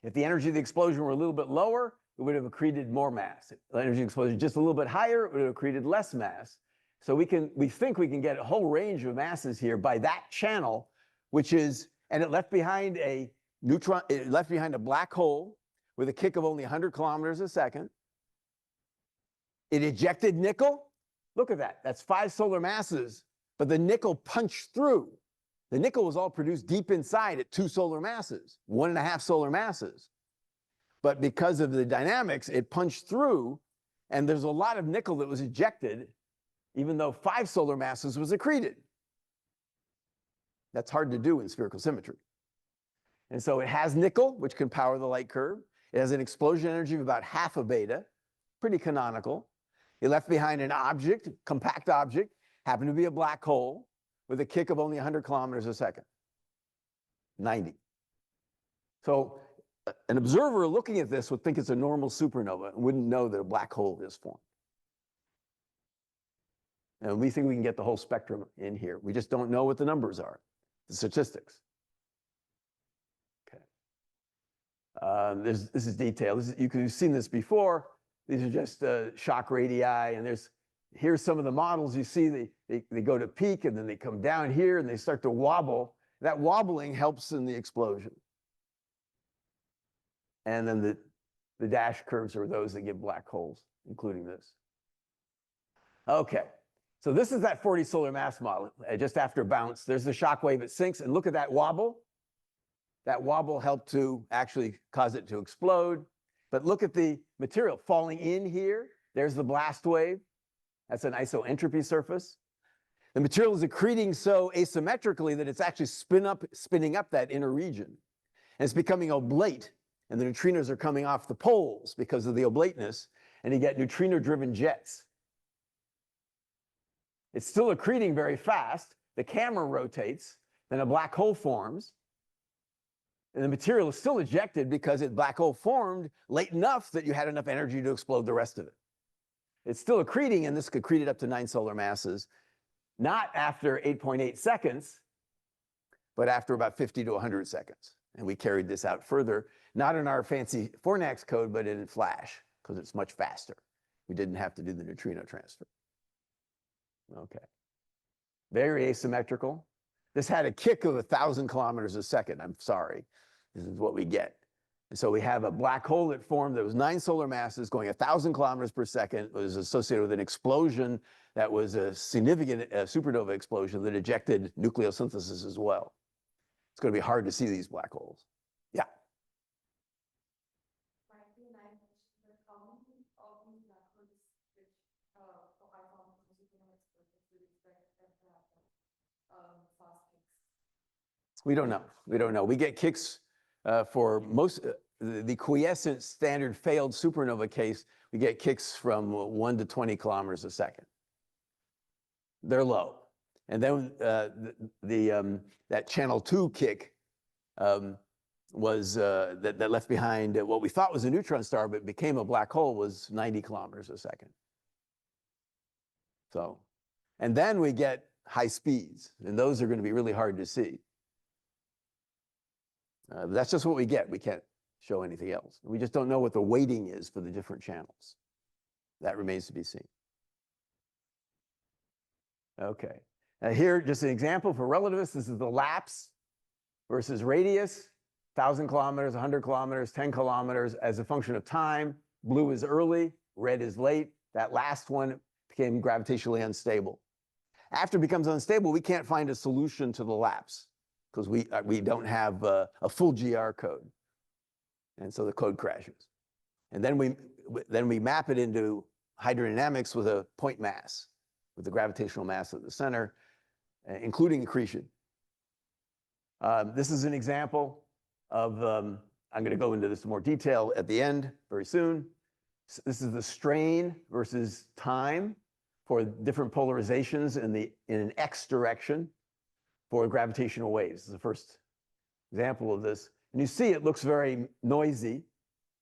If the energy of the explosion were a little bit lower, it would have accreted more mass. If the energy of the explosion just a little bit higher, it would have accreted less mass. So we think we can get a whole range of masses here by that channel, which is, and it left behind a neutron, it left behind a black hole with a kick of only 100 kilometers a second. It ejected nickel. Look at that. That's 5 solar masses, but the nickel punched through. The nickel was all produced deep inside at 2 solar masses, 1.5 solar masses. But because of the dynamics, it punched through, and there's a lot of nickel that was ejected, even though 5 solar masses was accreted. That's hard to do in spherical symmetry. And so it has nickel, which can power the light curve. It has an explosion energy of about half a beta, pretty canonical. It left behind an object, compact object, happened to be a black hole, with a kick of only 100 kilometers a second, 90. So an observer looking at this would think it's a normal supernova and wouldn't know that a black hole is formed. And we think we can get the whole spectrum in here. We just don't know what the numbers are, the statistics. Okay. This is detailed. You've seen this before. These are just shock radii, and here's some of the models. You see they go to peak, and then they come down here, and they start to wobble. That wobbling helps in the explosion. And then the dash curves are those that give black holes, including this. Okay, so this is that 40 solar mass model. Just after bounce, there's the shock wave, it sinks, and look at that wobble. That wobble helped to actually cause it to explode. But look at the material falling in here. There's the blast wave. That's an isoentropy surface. The material is accreting so asymmetrically that it's actually spinning up that inner region. And it's becoming oblate. And the neutrinos are coming off the poles because of the oblateness. And you get neutrino-driven jets. It's still accreting very fast. The camera rotates. Then a black hole forms. And the material is still ejected because the black hole formed late enough that you had enough energy to explode the rest of it. It's still accreting, and this accreted up to 9 solar masses, not after 8.8 seconds, but after about 50 to 100 seconds. And we carried this out further, not in our fancy Fornax code, but in Flash, because it's much faster. We didn't have to do the neutrino transfer. Okay. Very asymmetrical. This had a kick of 1,000 kilometers a second. I'm sorry. This is what we get. And so we have a black hole that formed that was 9 solar masses going 1,000 kilometers per second. It was associated with an explosion that was a significant supernova explosion that ejected nucleosynthesis as well. It's going to be hard to see these black holes. Yeah. We don't know. We don't know. We get kicks for most, the quiescent standard failed supernova case, we get kicks from 1 to 20 kilometers a second. They're low. And then that channel 2 kick was that left behind what we thought was a neutron star, but became a black hole, was 90 kilometers a second. So, and then we get high speeds, and those are going to be really hard to see. That's just what we get. We can't show anything else. We just don't know what the weighting is for the different channels. That remains to be seen. Okay. Now here, just an example for relativists. This is the lapse versus radius. 1,000 kilometers, 100 kilometers, 10 kilometers as a function of time. Blue is early, red is late. That last one became gravitationally unstable. After it becomes unstable, we can't find a solution to the lapse because we don't have a full GR code. And so the code crashes. And then we map it into hydrodynamics with a point mass, with the gravitational mass at the center, including accretion. This is an example of, I'm going to go into this in more detail at the end very soon. This is the strain versus time for different polarizations in an X direction for gravitational waves. This is the first example of this. And you see it looks very noisy.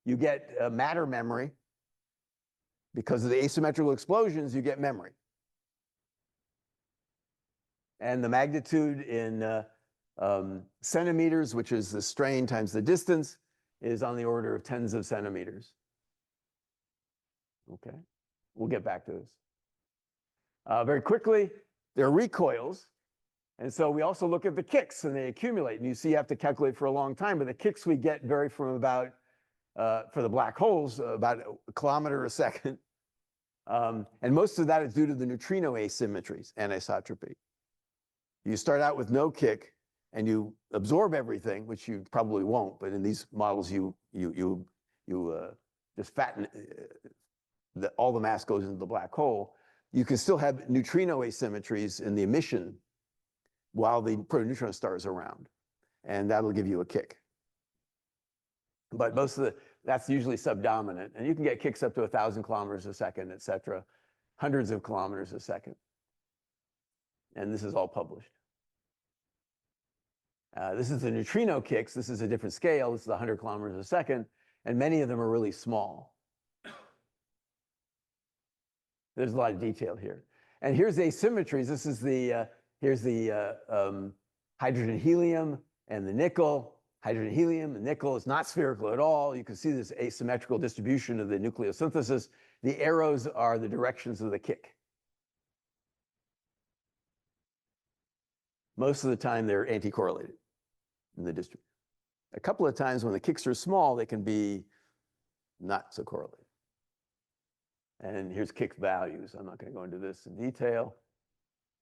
You get matter memory. Because of the asymmetrical explosions, you get memory. And the magnitude in centimeters, which is the strain times the distance, is on the order of tens of centimeters. Okay, we'll get back to this. Very quickly, there are recoils. And so we also look at the kicks, and they accumulate. And you see you have to calculate for a long time, but the kicks we get vary from about, for the black holes, about a kilometer a second. And most of that is due to the neutrino asymmetries, anisotropy. You start out with no kick, and you absorb everything, which you probably won't, but in these models, you just fatten, all the mass goes into the black hole. You can still have neutrino asymmetries in the emission while the proto-neutron star is around, and that'll give you a kick. But that's usually subdominant, and you can get kicks up to 1,000 kilometers a second, et cetera, hundreds of kilometers a second. And this is all published. This is the neutrino kicks. This is a different scale. This is 100 kilometers a second, and many of them are really small. There's a lot of detail here. And here's the asymmetries. This is here's the hydrogen helium and the nickel. hydrogen, helium, and nickel. It's not spherical at all. You can see this asymmetrical distribution of the nucleosynthesis. The arrows are the directions of the kick. Most of the time, they're anti-correlated in the distribution. A couple of times when the kicks are small, they can be not so correlated. And here's kick values. I'm not going to go into this in detail.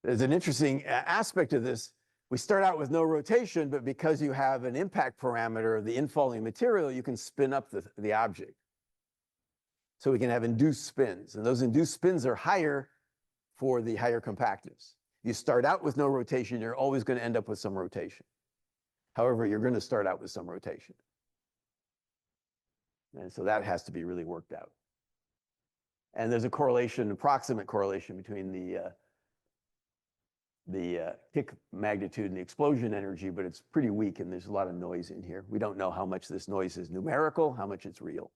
There's an interesting aspect of this. We start out with no rotation, but because you have an impact parameter of the infalling material, you can spin up the object. So we can have induced spins, and those induced spins are higher for the higher compactness. You start out with no rotation, you're always going to end up with some rotation. However, you're going to start out with some rotation. And so that has to be really worked out. And there's a correlation, approximate correlation between the kick magnitude and the explosion energy, but it's pretty weak and there's a lot of noise in here. We don't know how much this noise is numerical, how much it's real.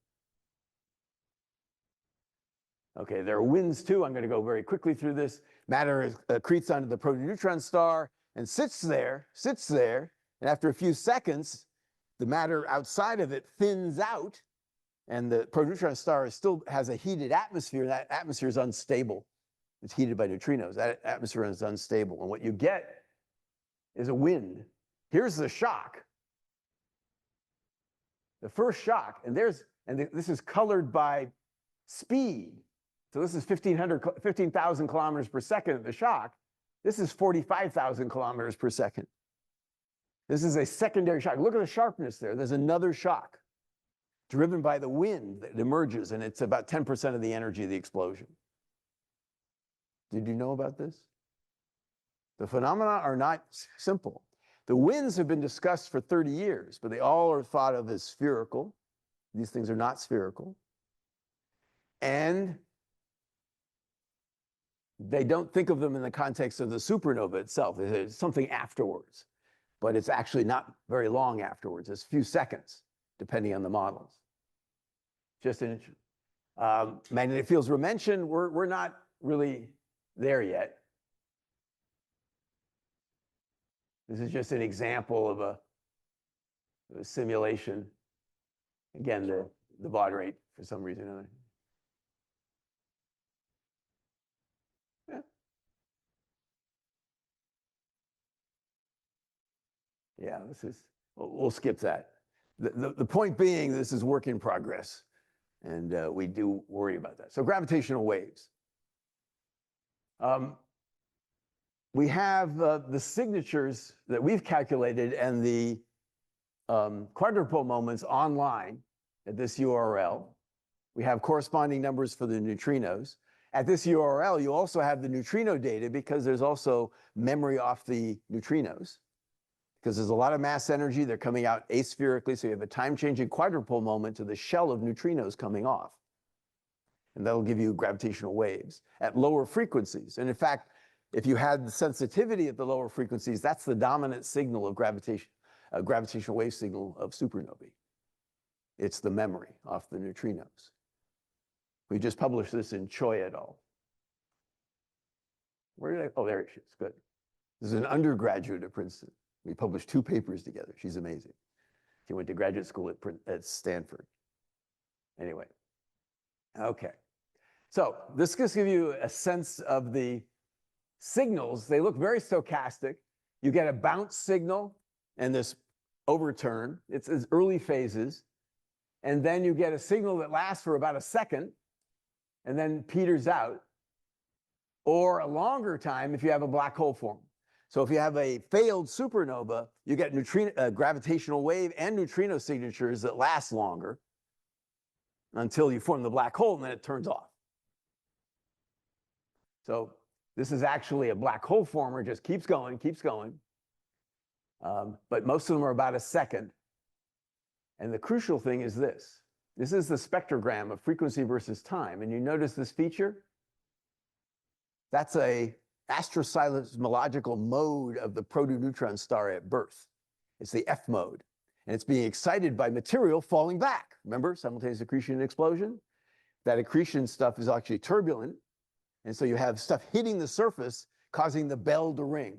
Okay, there are winds too. I'm going to go very quickly through this. Matter accretes onto the proto-neutron star and sits there, and after a few seconds, the matter outside of it thins out, and the proto-neutron star still has a heated atmosphere. That atmosphere is unstable. It's heated by neutrinos. That atmosphere is unstable, and what you get is a wind. Here's the shock. The first shock, and this is colored by speed. So this is 15,000 kilometers per second at the shock. This is 45,000 kilometers per second. This is a secondary shock. Look at the sharpness there. There's another shock driven by the wind that emerges, and it's about 10% of the energy of the explosion. Did you know about this? The phenomena are not simple. The winds have been discussed for 30 years, but they all are thought of as spherical. These things are not spherical. And they don't think of them in the context of the supernova itself. There's something afterwards, but it's actually not very long afterwards. It's a few seconds, depending on the models. Just an interesting. Magnetic fields were mentioned. We're not really there yet. This is just an example of a simulation. Again, the baud rate for some reason or another. Yeah, we'll skip that. The point being, this is work in progress, and we do worry about that. So gravitational waves. We have the signatures that we've calculated and the quadrupole moments online at this URL. We have corresponding numbers for the neutrinos. At this URL, you also have the neutrino data because there's also memory off the neutrinos. Because there's a lot of mass energy, they're coming out aspherically, so you have a time-changing quadrupole moment to the shell of neutrinos coming off. And that'll give you gravitational waves at lower frequencies. And in fact, if you had the sensitivity at the lower frequencies, that's the dominant signal of gravitational wave signal of supernovae. It's the memory off the neutrinos. We just published this in Choi et al. Where did oh, there she is, good. This is an undergraduate at Princeton. We published 2 papers together. She's amazing. She went to graduate school at Stanford. Anyway, okay. So this just gives you a sense of the signals. They look very stochastic. You get a bounce signal and this overturn. It's early phases. And then you get a signal that lasts for about a second and then peters out. Or a longer time if you have a black hole form. So if you have a failed supernova, you get gravitational wave and neutrino signatures that last longer until you form the black hole, and then it turns off. So this is actually a black hole former, just keeps going, keeps going. But most of them are about a second. And the crucial thing is this. This is the spectrogram of frequency versus time. And you notice this feature? That's a astroseismological mode of the proto-neutron star at birth. It's the F mode. And it's being excited by material falling back. Remember, simultaneous accretion and explosion? That accretion stuff is actually turbulent. And so you have stuff hitting the surface, causing the bell to ring.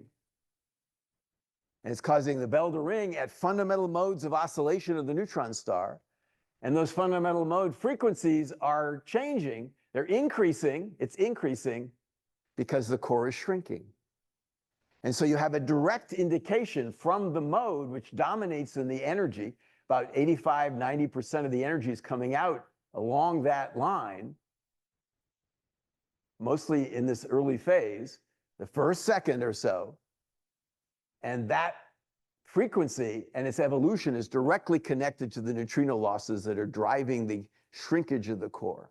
And it's causing the bell to ring at fundamental modes of oscillation of the neutron star. And those fundamental mode frequencies are changing. They're increasing. It's increasing because the core is shrinking. And so you have a direct indication from the mode, which dominates in the energy. About 85, 90% of the energy is coming out along that line, mostly in this early phase, the first second or so. And that frequency and its evolution is directly connected to the neutrino losses that are driving the shrinkage of the core.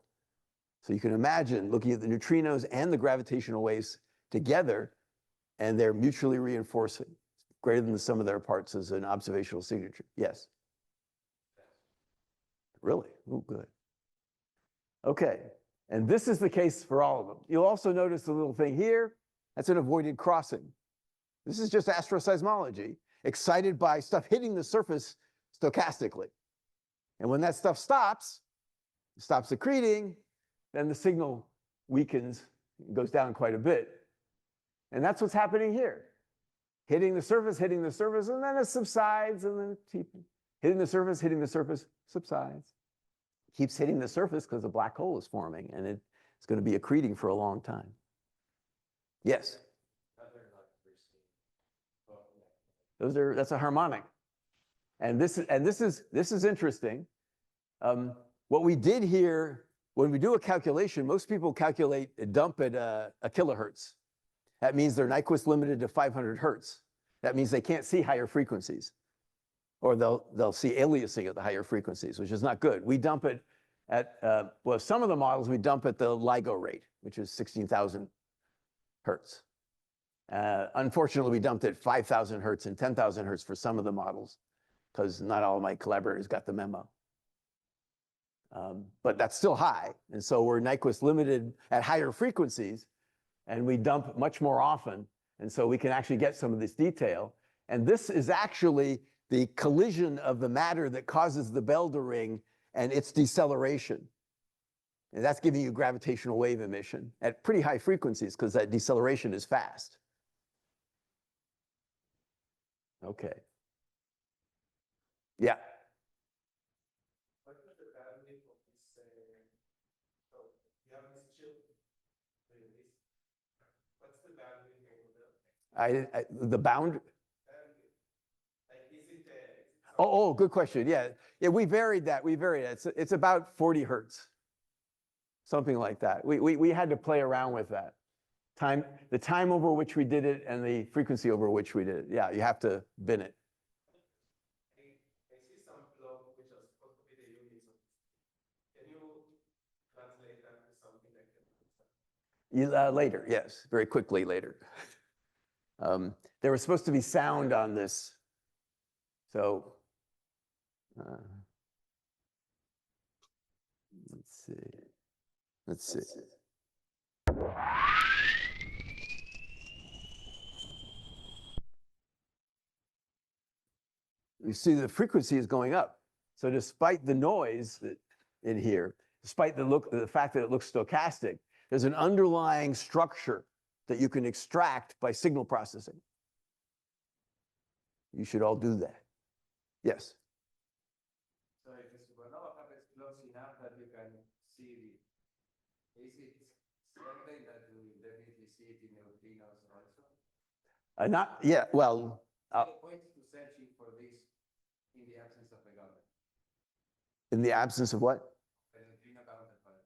So you can imagine looking at the neutrinos and the gravitational waves together, and they're mutually reinforcing. Greater than the sum of their parts is an observational signature. Yes? Really? Oh, good. Okay, and this is the case for all of them. You'll also notice the little thing here. That's an avoided crossing. This is just astroseismology, excited by stuff hitting the surface stochastically. And when that stuff stops accreting, then the signal weakens, goes down quite a bit. And that's what's happening here. Hitting the surface, and then it subsides, and then hitting the surface, subsides. Keeps hitting the surface because a black hole is forming, and it's going to be accreting for a long time. Yes? That's a harmonic. And this is interesting. What we did here, when we do a calculation, most people calculate a dump at a kilohertz. That means they're Nyquist limited to 500 hertz. That means they can't see higher frequencies, or they'll see aliasing at the higher frequencies, which is not good. We dump it at, well, some of the models we dump at the LIGO rate, which is 16,000 hertz. Unfortunately, we dumped at 5,000 hertz and 10,000 hertz for some of the models, because not all of my collaborators got the memo. But that's still high, and so we're Nyquist limited at higher frequencies, and we dump much more often, and so we can actually get some of this detail. And this is actually the collision of the matter that causes the bell to ring and its deceleration. And that's giving you gravitational wave emission at pretty high frequencies, because that deceleration is fast. Okay. Yeah. What is the bandwidth of this? So you have this chip. What's the bandwidth over there? The bound. Like, is it? Oh, good question. Yeah, we varied that. It's about 40 hertz, something like that. We had to play around with that. The time over which we did it and the frequency over which we did it. Yeah, you have to bin it. I see some plot which are supposed to be the units of. Can you translate that to something like that? Later, yes, very quickly later. There was supposed to be sound on this, so let's see. You see the frequency is going up. So despite the noise in here, despite the fact that it looks stochastic, there's an underlying structure that you can extract by signal processing. You should all do that. Yes? So if the supernova happens close enough that you can see is it something that you will definitely see it in neutrinos also? Not, yeah, well. The point to searching for this in the absence of a counterpart. In the absence of what? A neutrino counterpart.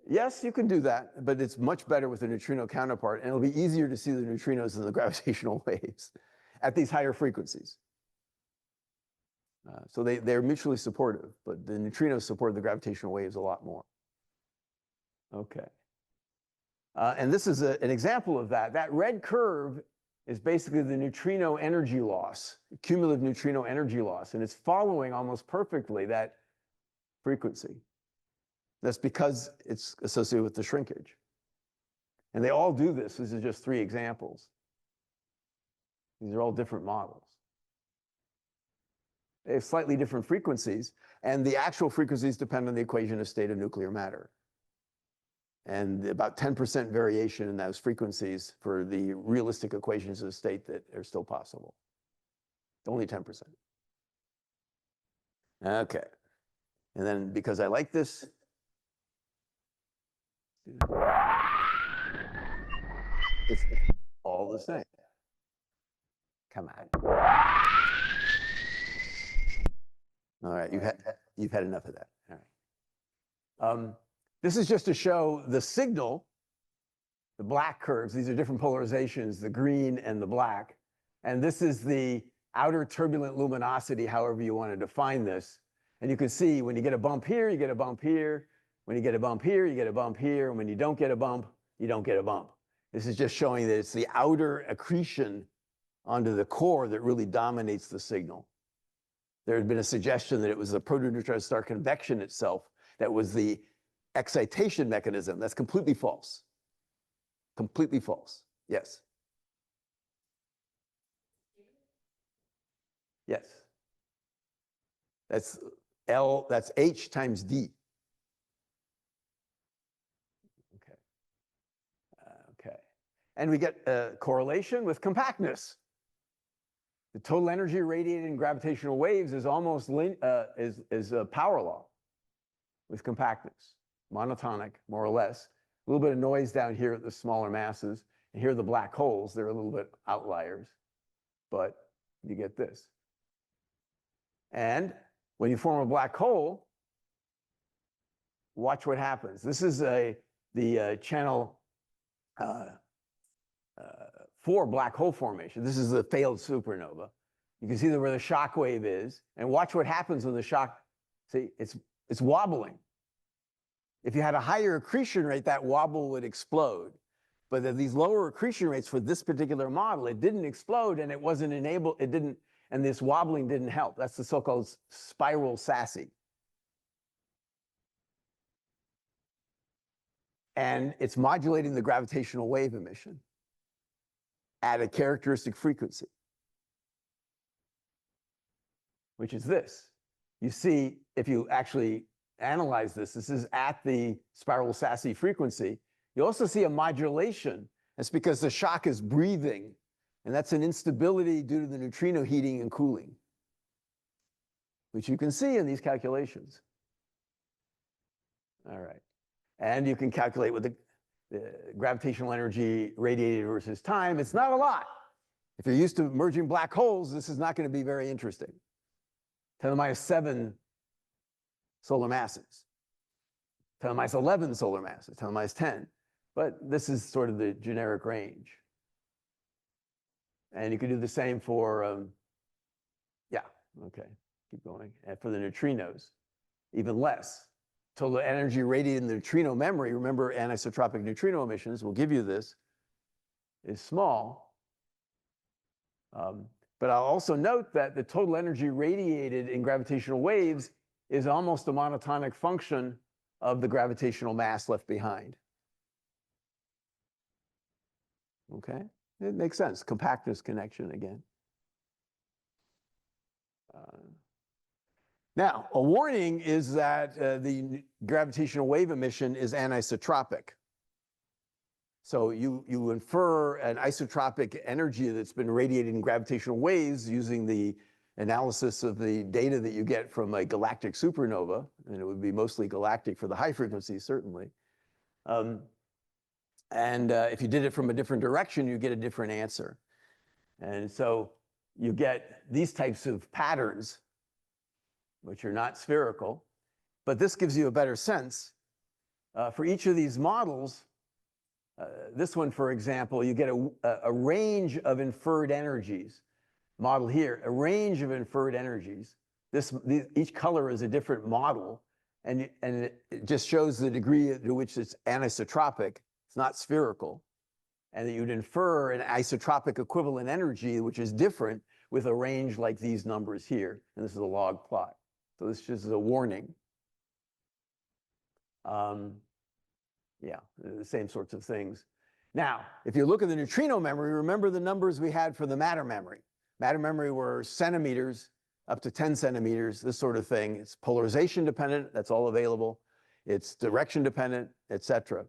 Yes, you can do that, but it's much better with a neutrino counterpart, and it'll be easier to see the neutrinos than the gravitational waves at these higher frequencies. So they're mutually supportive, but the neutrinos support the gravitational waves a lot more. Okay. And this is an example of that. That red curve is basically the neutrino energy loss, cumulative neutrino energy loss, and it's following almost perfectly that frequency. That's because it's associated with the shrinkage. And they all do this. These are just 3 examples. These are all different models. They have slightly different frequencies, and the actual frequencies depend on the equation of state of nuclear matter. and about 10% variation in those frequencies for the realistic equations of the state that are still possible. Only 10%. Okay. And then because I like this, it's all the same. Come on. All right, you've had enough of that. All right. This is just to show the signal, the black curves. These are different polarizations, the green and the black. And this is the outer turbulent luminosity, however you want to define this. And you can see when you get a bump here, you get a bump here. When you get a bump here, you get a bump here. And when you don't get a bump, you don't get a bump. This is just showing that it's the outer accretion onto the core that really dominates the signal. There had been a suggestion that it was the proto-neutron star convection itself that was the excitation mechanism. That's completely false. Completely false. Yes. Yes. That's that's H times D. Okay. Okay. And we get a correlation with compactness. The total energy radiated in gravitational waves is almost is a power law with compactness, monotonic, more or less. A little bit of noise down here at the smaller masses. And here are the black holes. They're a little bit outliers, but you get this. And when you form a black hole, watch what happens. This is the channel 4 black hole formation. This is the failed supernova. You can see where the shock wave is, and watch what happens when the shock, see, it's wobbling. If you had a higher accretion rate, that wobble would explode. But at these lower accretion rates for this particular model, it didn't explode, and it wasn't enabled, it didn't, and this wobbling didn't help. That's the so-called spiral sassy. And it's modulating the gravitational wave emission at a characteristic frequency, which is this. You see, if you actually analyze this, this is at the spiral sassy frequency. You also see a modulation. That's because the shock is breathing, and that's an instability due to the neutrino heating and cooling, which you can see in these calculations. All right. And you can calculate with the gravitational energy radiated versus time. It's not a lot. If you're used to merging black holes, this is not going to be very interesting. 10 to the minus 7 solar masses, 10 to the minus 11 solar masses, 10 to the minus 10. But this is sort of the generic range. And you can do the same for, yeah, okay, keep going. And for the neutrinos, even less. Total energy radiated in the neutrino memory, remember anisotropic neutrino emissions will give you this, is small. But I'll also note that the total energy radiated in gravitational waves is almost a monotonic function of the gravitational mass left behind. Okay, it makes sense. Compactness connection again. Now, a warning is that the gravitational wave emission is anisotropic. So you infer an isotropic energy that's been radiated in gravitational waves using the analysis of the data that you get from a galactic supernova, and it would be mostly galactic for the high frequencies, certainly. If you did it from a different direction, you get a different answer. And so you get these types of patterns, which are not spherical, but this gives you a better sense. For each of these models, this one, for example, you get a range of inferred energies. Model here, a range of inferred energies. Each color is a different model, and it just shows the degree to which it's anisotropic. It's not spherical. And that you'd infer an isotropic equivalent energy, which is different with a range like these numbers here. And this is a log plot. So this just is a warning. Yeah, the same sorts of things. Now, if you look at the neutrino memory, remember the numbers we had for the matter memory. Matter memory were centimeters up to 10 centimeters, this sort of thing. It's polarization dependent, that's all available. It's direction dependent, et cetera.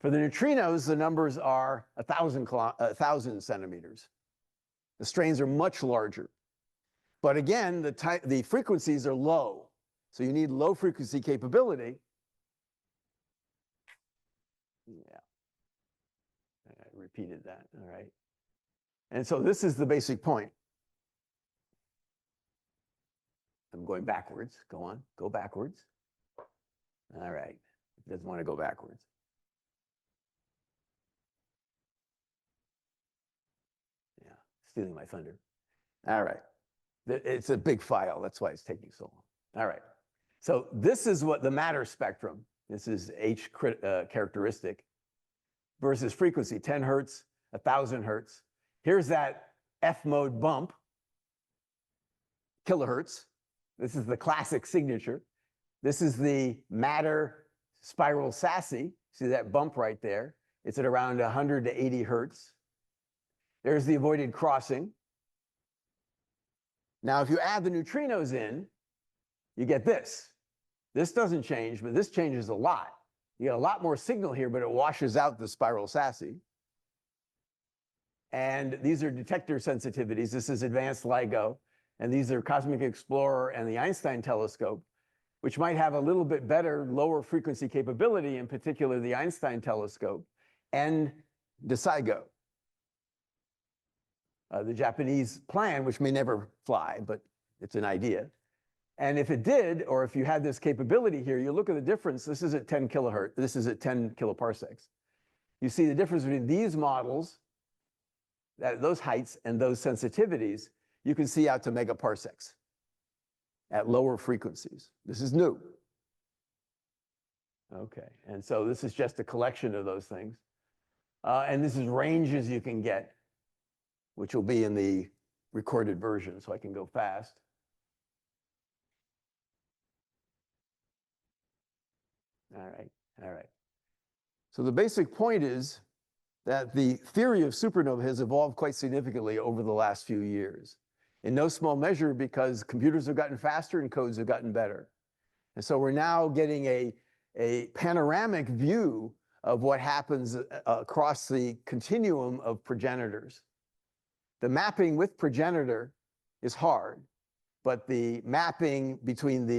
For the neutrinos, the numbers are 1,000 centimeters. The strains are much larger. But again, the frequencies are low. So you need low frequency capability. Yeah, I repeated that, all right. And so this is the basic point. I'm going backwards, go on, go backwards. All right, it doesn't want to go backwards. Yeah, stealing my thunder. All right, it's a big file, that's why it's taking so long. All right, so this is what the matter spectrum, this is H characteristic versus frequency, 10 hertz, 1,000 hertz. Here's that F mode bump, kilohertz. This is the classic signature. This is the matter spiral Sassy. See that bump right there? It's at around 100 to 80 hertz. There's the avoided crossing. Now, if you add the neutrinos in, you get this. This doesn't change, but this changes a lot. You get a lot more signal here, but it washes out the spiral Sassy. And these are detector sensitivities. This is advanced LIGO. And these are Cosmic Explorer and the Einstein telescope, which might have a little bit better lower frequency capability, in particular the Einstein telescope, and DeSigo, the Japanese plan, which may never fly, but it's an idea. And if it did, or if you had this capability here, you look at the difference. This is at 10 kilohertz. This is at 10 kiloparsecs. You see the difference between these models, those heights, and those sensitivities. You can see out to megaparsecs at lower frequencies. This is new. Okay, and so this is just a collection of those things. And this is ranges you can get, which will be in the recorded version, so I can go fast. All right, all right. So the basic point is that the theory of supernova has evolved quite significantly over the last few years. In no small measure because computers have gotten faster and codes have gotten better. And so we're now getting a panoramic view of what happens across the continuum of progenitors. The mapping with progenitor is hard, but the mapping between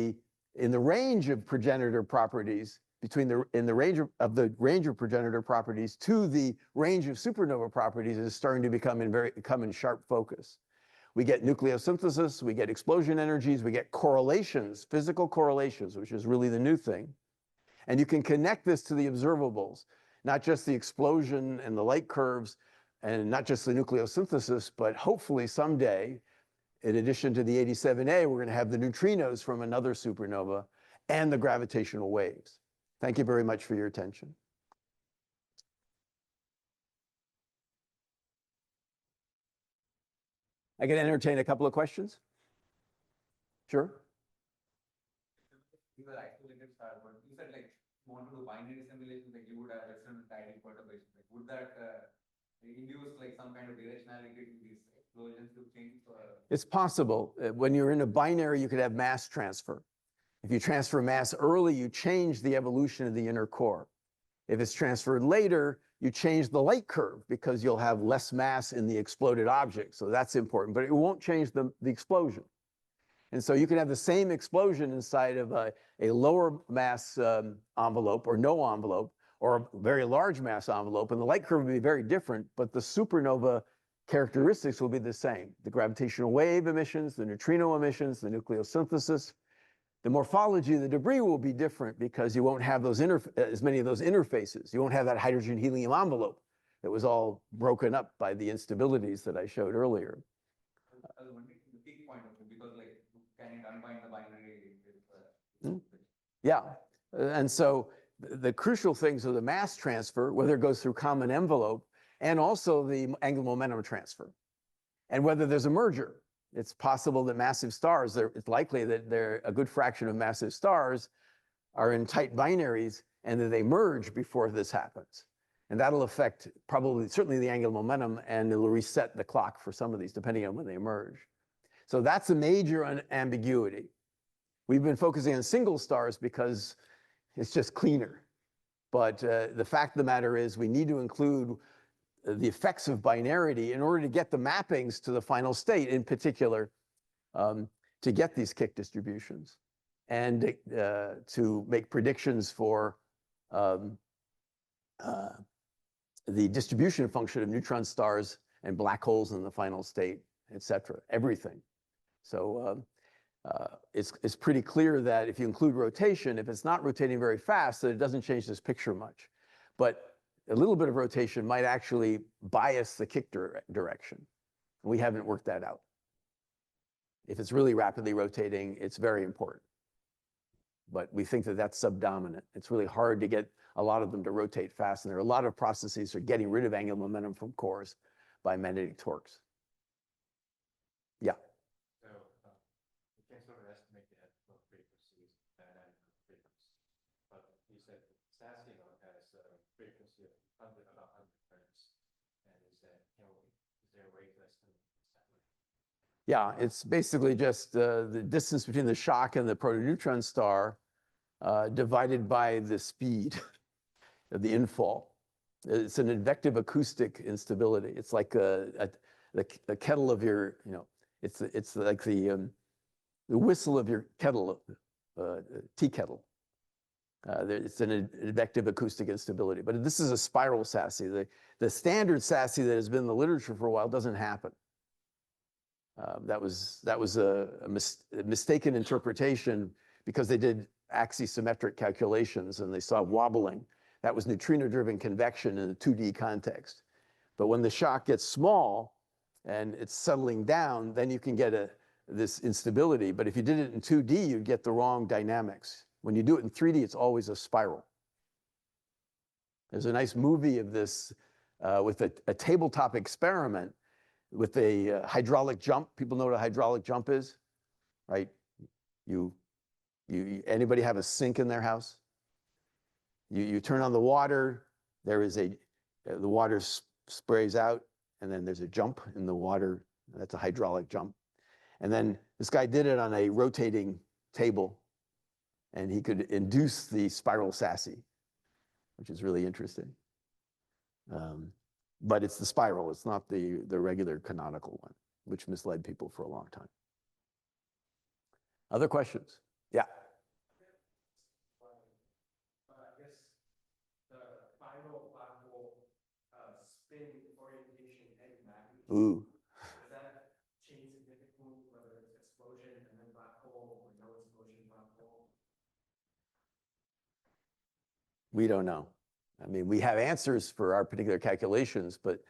in the range of progenitor properties, in the range of progenitor properties to the range of supernova properties is starting to become in sharp focus. We get nucleosynthesis, we get explosion energies, we get correlations, physical correlations, which is really the new thing. And you can connect this to the observables, not just the explosion and the light curves, and not just the nucleosynthesis, but hopefully someday, in addition to the 87A, we're going to have the neutrinos from another supernova and the gravitational waves. Thank you very much for your attention. I can entertain a couple of questions. Sure. These are isolated stars, but you said like you want to do binary simulations, like you would have different tidal perturbations. Like, would that induce like some kind of directionality to these explosions to change? It's possible. When you're in a binary, you could have mass transfer. If you transfer mass early, you change the evolution of the inner core. If it's transferred later, you change the light curve because you'll have less mass in the exploded object. So that's important, but it won't change the explosion. And so you can have the same explosion inside of a lower mass envelope or no envelope, or a very large mass envelope, and the light curve will be very different, but the supernova characteristics will be the same. The gravitational wave emissions, the neutrino emissions, the nucleosynthesis. The morphology of the debris will be different because you won't have those as many of those interfaces. You won't have that hydrogen-helium envelope that was all broken up by the instabilities that I showed earlier. I was wondering the peak point of it, because like, can it unbind the binary? Yeah, and so the crucial things are the mass transfer, whether it goes through common envelope, and also the angular momentum transfer, and whether there's a merger. It's possible that massive stars, it's likely that a good fraction of massive stars are in tight binaries and that they merge before this happens. And that'll affect certainly the angular momentum, and it'll reset the clock for some of these depending on when they merge. So that's a major ambiguity. We've been focusing on single stars because it's just cleaner. But the fact of the matter is we need to include the effects of binarity in order to get the mappings to the final state, in particular, to get these kick distributions and to make predictions for the distribution function of neutron stars and black holes in the final state, et cetera, everything. So it's pretty clear that if you include rotation, if it's not rotating very fast, that it doesn't change this picture much. But a little bit of rotation might actually bias the kick direction. We haven't worked that out. If it's really rapidly rotating, it's very important. But we think that that's subdominant. It's really hard to get a lot of them to rotate fast, and there are a lot of processes for getting rid of angular momentum from cores by magnetic torques. Yeah. So you can sort of estimate the epsilon frequencies and frequency. But you said SASE has a frequency of 100 about 100 hertz. And is there a way to estimate that? Yeah, it's basically just the distance between the shock and the proto-neutron star divided by the speed of the infall. It's an advective acoustic instability. It's like the kettle of your, it's like the whistle of your kettle, tea kettle. It's an advective acoustic instability. But this is a spiral SASE. The standard SASE that has been in the literature for a while doesn't happen. That was a mistaken interpretation because they did axisymmetric calculations and they saw wobbling. That was neutrino-driven convection in a 2D context. But when the shock gets small and it's settling down, then you can get this instability. But if you did it in 2D, you'd get the wrong dynamics. When you do it in 3D, it's always a spiral. There's a nice movie of this with a tabletop experiment with a hydraulic jump. People know what a hydraulic jump is, right? Anybody have a sink in their house? You turn on the water, the water sprays out, and then there's a jump in the water. That's a hydraulic jump. And then this guy did it on a rotating table, and he could induce the spiral SASE, which is really interesting. But it's the spiral, it's not the regular canonical one, which misled people for a long time. Other questions? Yeah. I guess the final black hole spin orientation and magnitude. Ooh. Does that change significantly whether it's explosion and then black hole or no explosion black hole? We don't know. I mean, we have answers for our particular calculations, but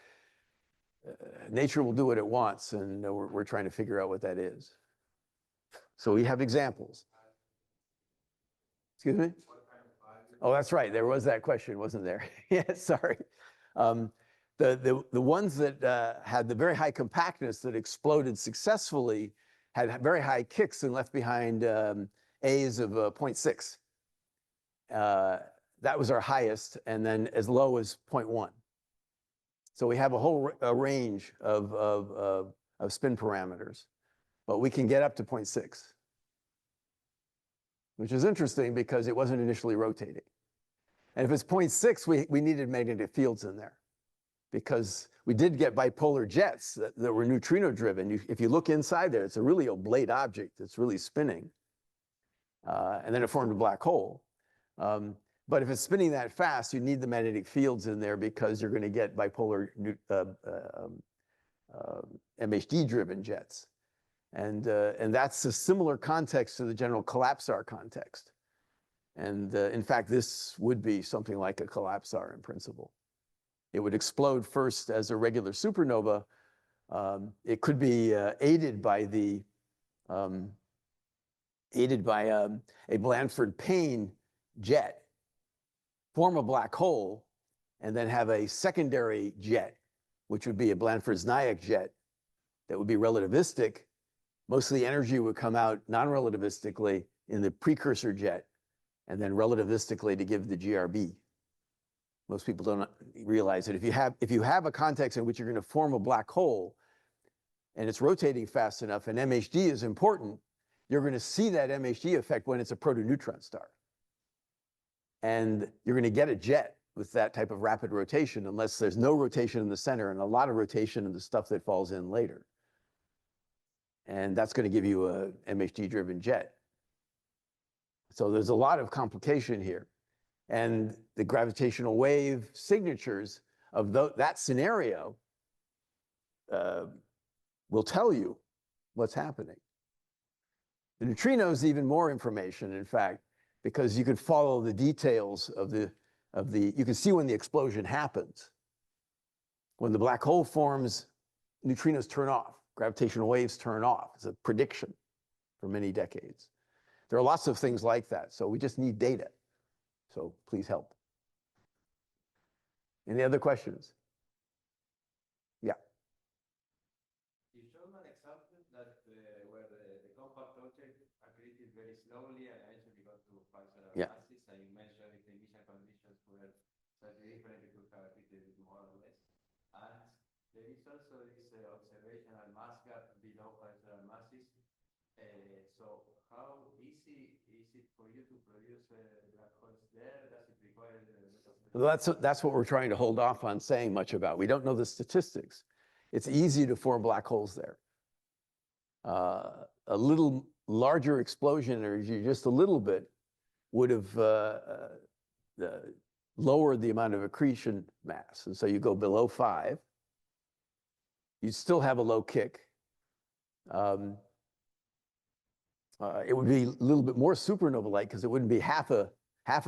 nature will do what it wants, and we're trying to figure out what that is. So we have examples. Excuse me? Oh, that's right. There was that question, wasn't there? Yeah, sorry. The ones that had the very high compactness that exploded successfully had very high kicks and left behind A's of 0.6. That was our highest, and then as low as 0.1. So we have a whole range of spin parameters, but we can get up to 0.6, which is interesting because it wasn't initially rotating. And if it's 0.6, we needed magnetic fields in there because we did get bipolar jets that were neutrino driven. If you look inside there, it's a really oblate object that's really spinning. And then it formed a black hole. But if it's spinning that fast, you need the magnetic fields in there because you're going to get bipolar MHD-driven jets. And that's a similar context to the general collapsar context. And in fact, this would be something like a collapsar in principle. It would explode first as a regular supernova. It could be aided by a Blanford-Payne jet, form a black hole, and then have a secondary jet, which would be a Blanford-Znayak jet that would be relativistic. Most of the energy would come out non-relativistically in the precursor jet, and then relativistically to give the GRB. Most people don't realize that if you have a context in which you're going to form a black hole, and it's rotating fast enough, and MHD is important, you're going to see that MHD effect when it's a proto-neutron star. And you're going to get a jet with that type of rapid rotation unless there's no rotation in the center and a lot of rotation in the stuff that falls in later. And that's going to give you a MHD-driven jet. So there's a lot of complication here. And the gravitational wave signatures of that scenario will tell you what's happening. The neutrino is even more information, in fact, because you could follow the details of you can see when the explosion happens. When the black hole forms, neutrinos turn off, gravitational waves turn off. It's a prediction for many decades. There are lots of things like that, so we just need data. So please help. Any other questions? Yeah. You showed an example that where the compact object accreted very slowly and eventually got to functional Yeah. masses, and you mentioned if the initial conditions were slightly different, it could have accreted more or less. And there is also this observational mass gap below functional masses. So how easy is it for you to produce black holes there? Does it require Well, that's what we're trying to hold off on saying much about. We don't know the statistics. It's easy to form black holes there. A little larger explosion energy, just a little bit, would have lowered the amount of accretion mass. And so you go below 5, you still have a low kick. It would be a little bit more supernova-like because it wouldn't be half a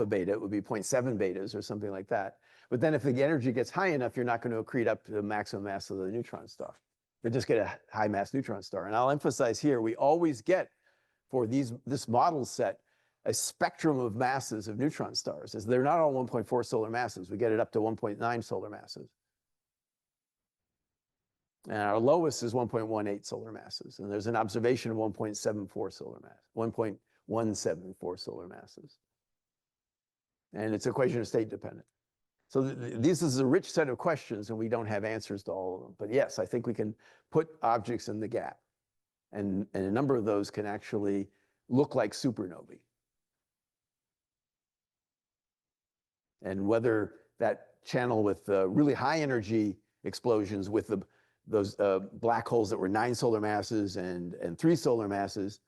beta, it would be 0.7 betas or something like that. But then if the energy gets high enough, you're not going to accrete up to the maximum mass of the neutron star. You'll just get a high mass neutron star. And I'll emphasize here, we always get for this model set a spectrum of masses of neutron stars. They're not all 1.4 solar masses. We get it up to 1.9 solar masses. And our lowest is 1.18 solar masses. And there's an observation of 1.74 solar mass, 1.174 solar masses. And it's equation of state dependent. So this is a rich set of questions, and we don't have answers to all of them. But yes, I think we can put objects in the gap. And a number of those can actually look like supernovae. And whether that channel with really high energy explosions with those black holes that were 9 solar masses and 3 solar masses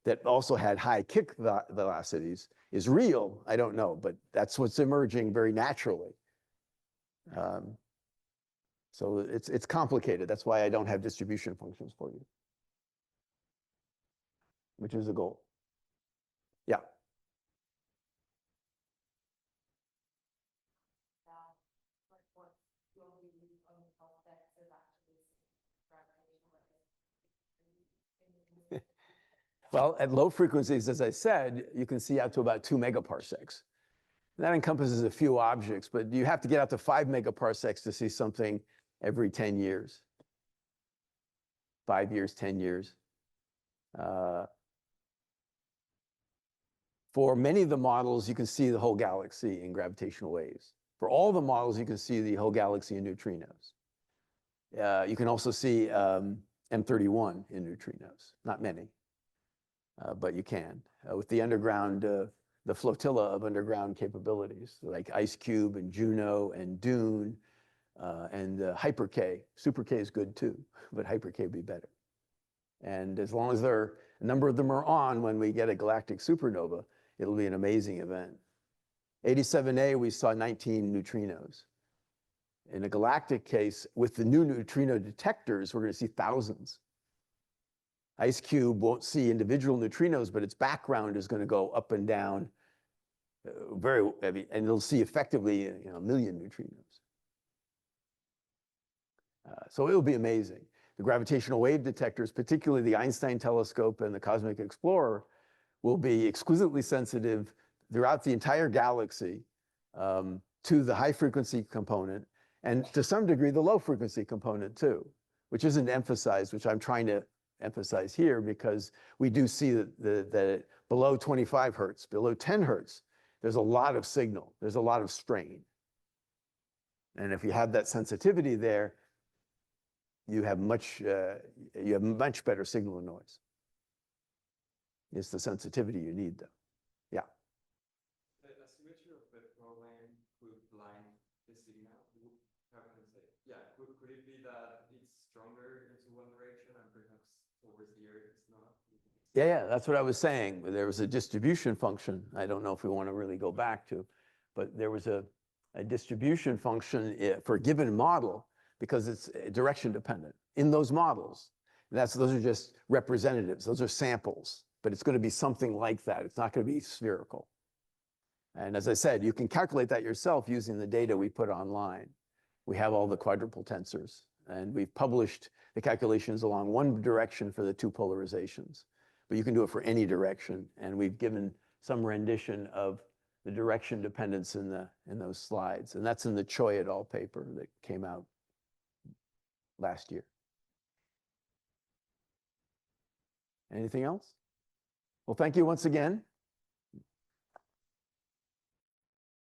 that also had high kick velocities is real, I don't know, but that's what's emerging very naturally. So it's complicated. That's why I don't have distribution functions for you, which is the goal. Yeah. Well, at low frequencies, as I said, you can see out to about 2 megaparsecs. That encompasses a few objects, but you have to get out to 5 megaparsecs to see something every 10 years. 5 years, 10 years. For many of the models, you can see the whole galaxy in gravitational waves. For all the models, you can see the whole galaxy in neutrinos. You can also see M31 in neutrinos, not many. But you can, with the underground, the flotilla of underground capabilities, like IceCube and Juno and Dune and Hyper K. Super K is good too, but Hyper K would be better. And as long as a number of them are on when we get a galactic supernova, it'll be an amazing event. 87A, we saw 19 neutrinos. In a galactic case, with the new neutrino detectors, we're going to see thousands. IceCube won't see individual neutrinos, but its background is going to go up and down and it'll see effectively a million neutrinos. So it'll be amazing. The gravitational wave detectors, particularly the Einstein telescope and the Cosmic Explorer, will be exquisitely sensitive throughout the entire galaxy to the high frequency component and to some degree the low frequency component too, which isn't emphasized, which I'm trying to emphasize here, because we do see that below 25 hertz, below 10 hertz, there's a lot of signal, there's a lot of strain. And if you have that sensitivity there, you have much better signal and noise. It's the sensitivity you need, though. Yeah. The asymmetry of see now? How can I say? Yeah, could it be that it's stronger into one direction and perhaps towards the Earth it's not? Yeah, that's what I was saying. There was a distribution function. I don't know if we want to really go back to, but there was a distribution function for a given model because it's direction dependent in those models. And those are just representatives. Those are samples, but it's going to be something like that. It's not going to be spherical. And as I said, you can calculate that yourself using the data we put online. We have all the quadruple tensors, and we've published the calculations along one direction for the two polarizations. But you can do it for any direction, and we've given some rendition of the direction dependence in those slides, and that's in the Choi et al. Paper that came out last year. Anything else? Well, thank you once again.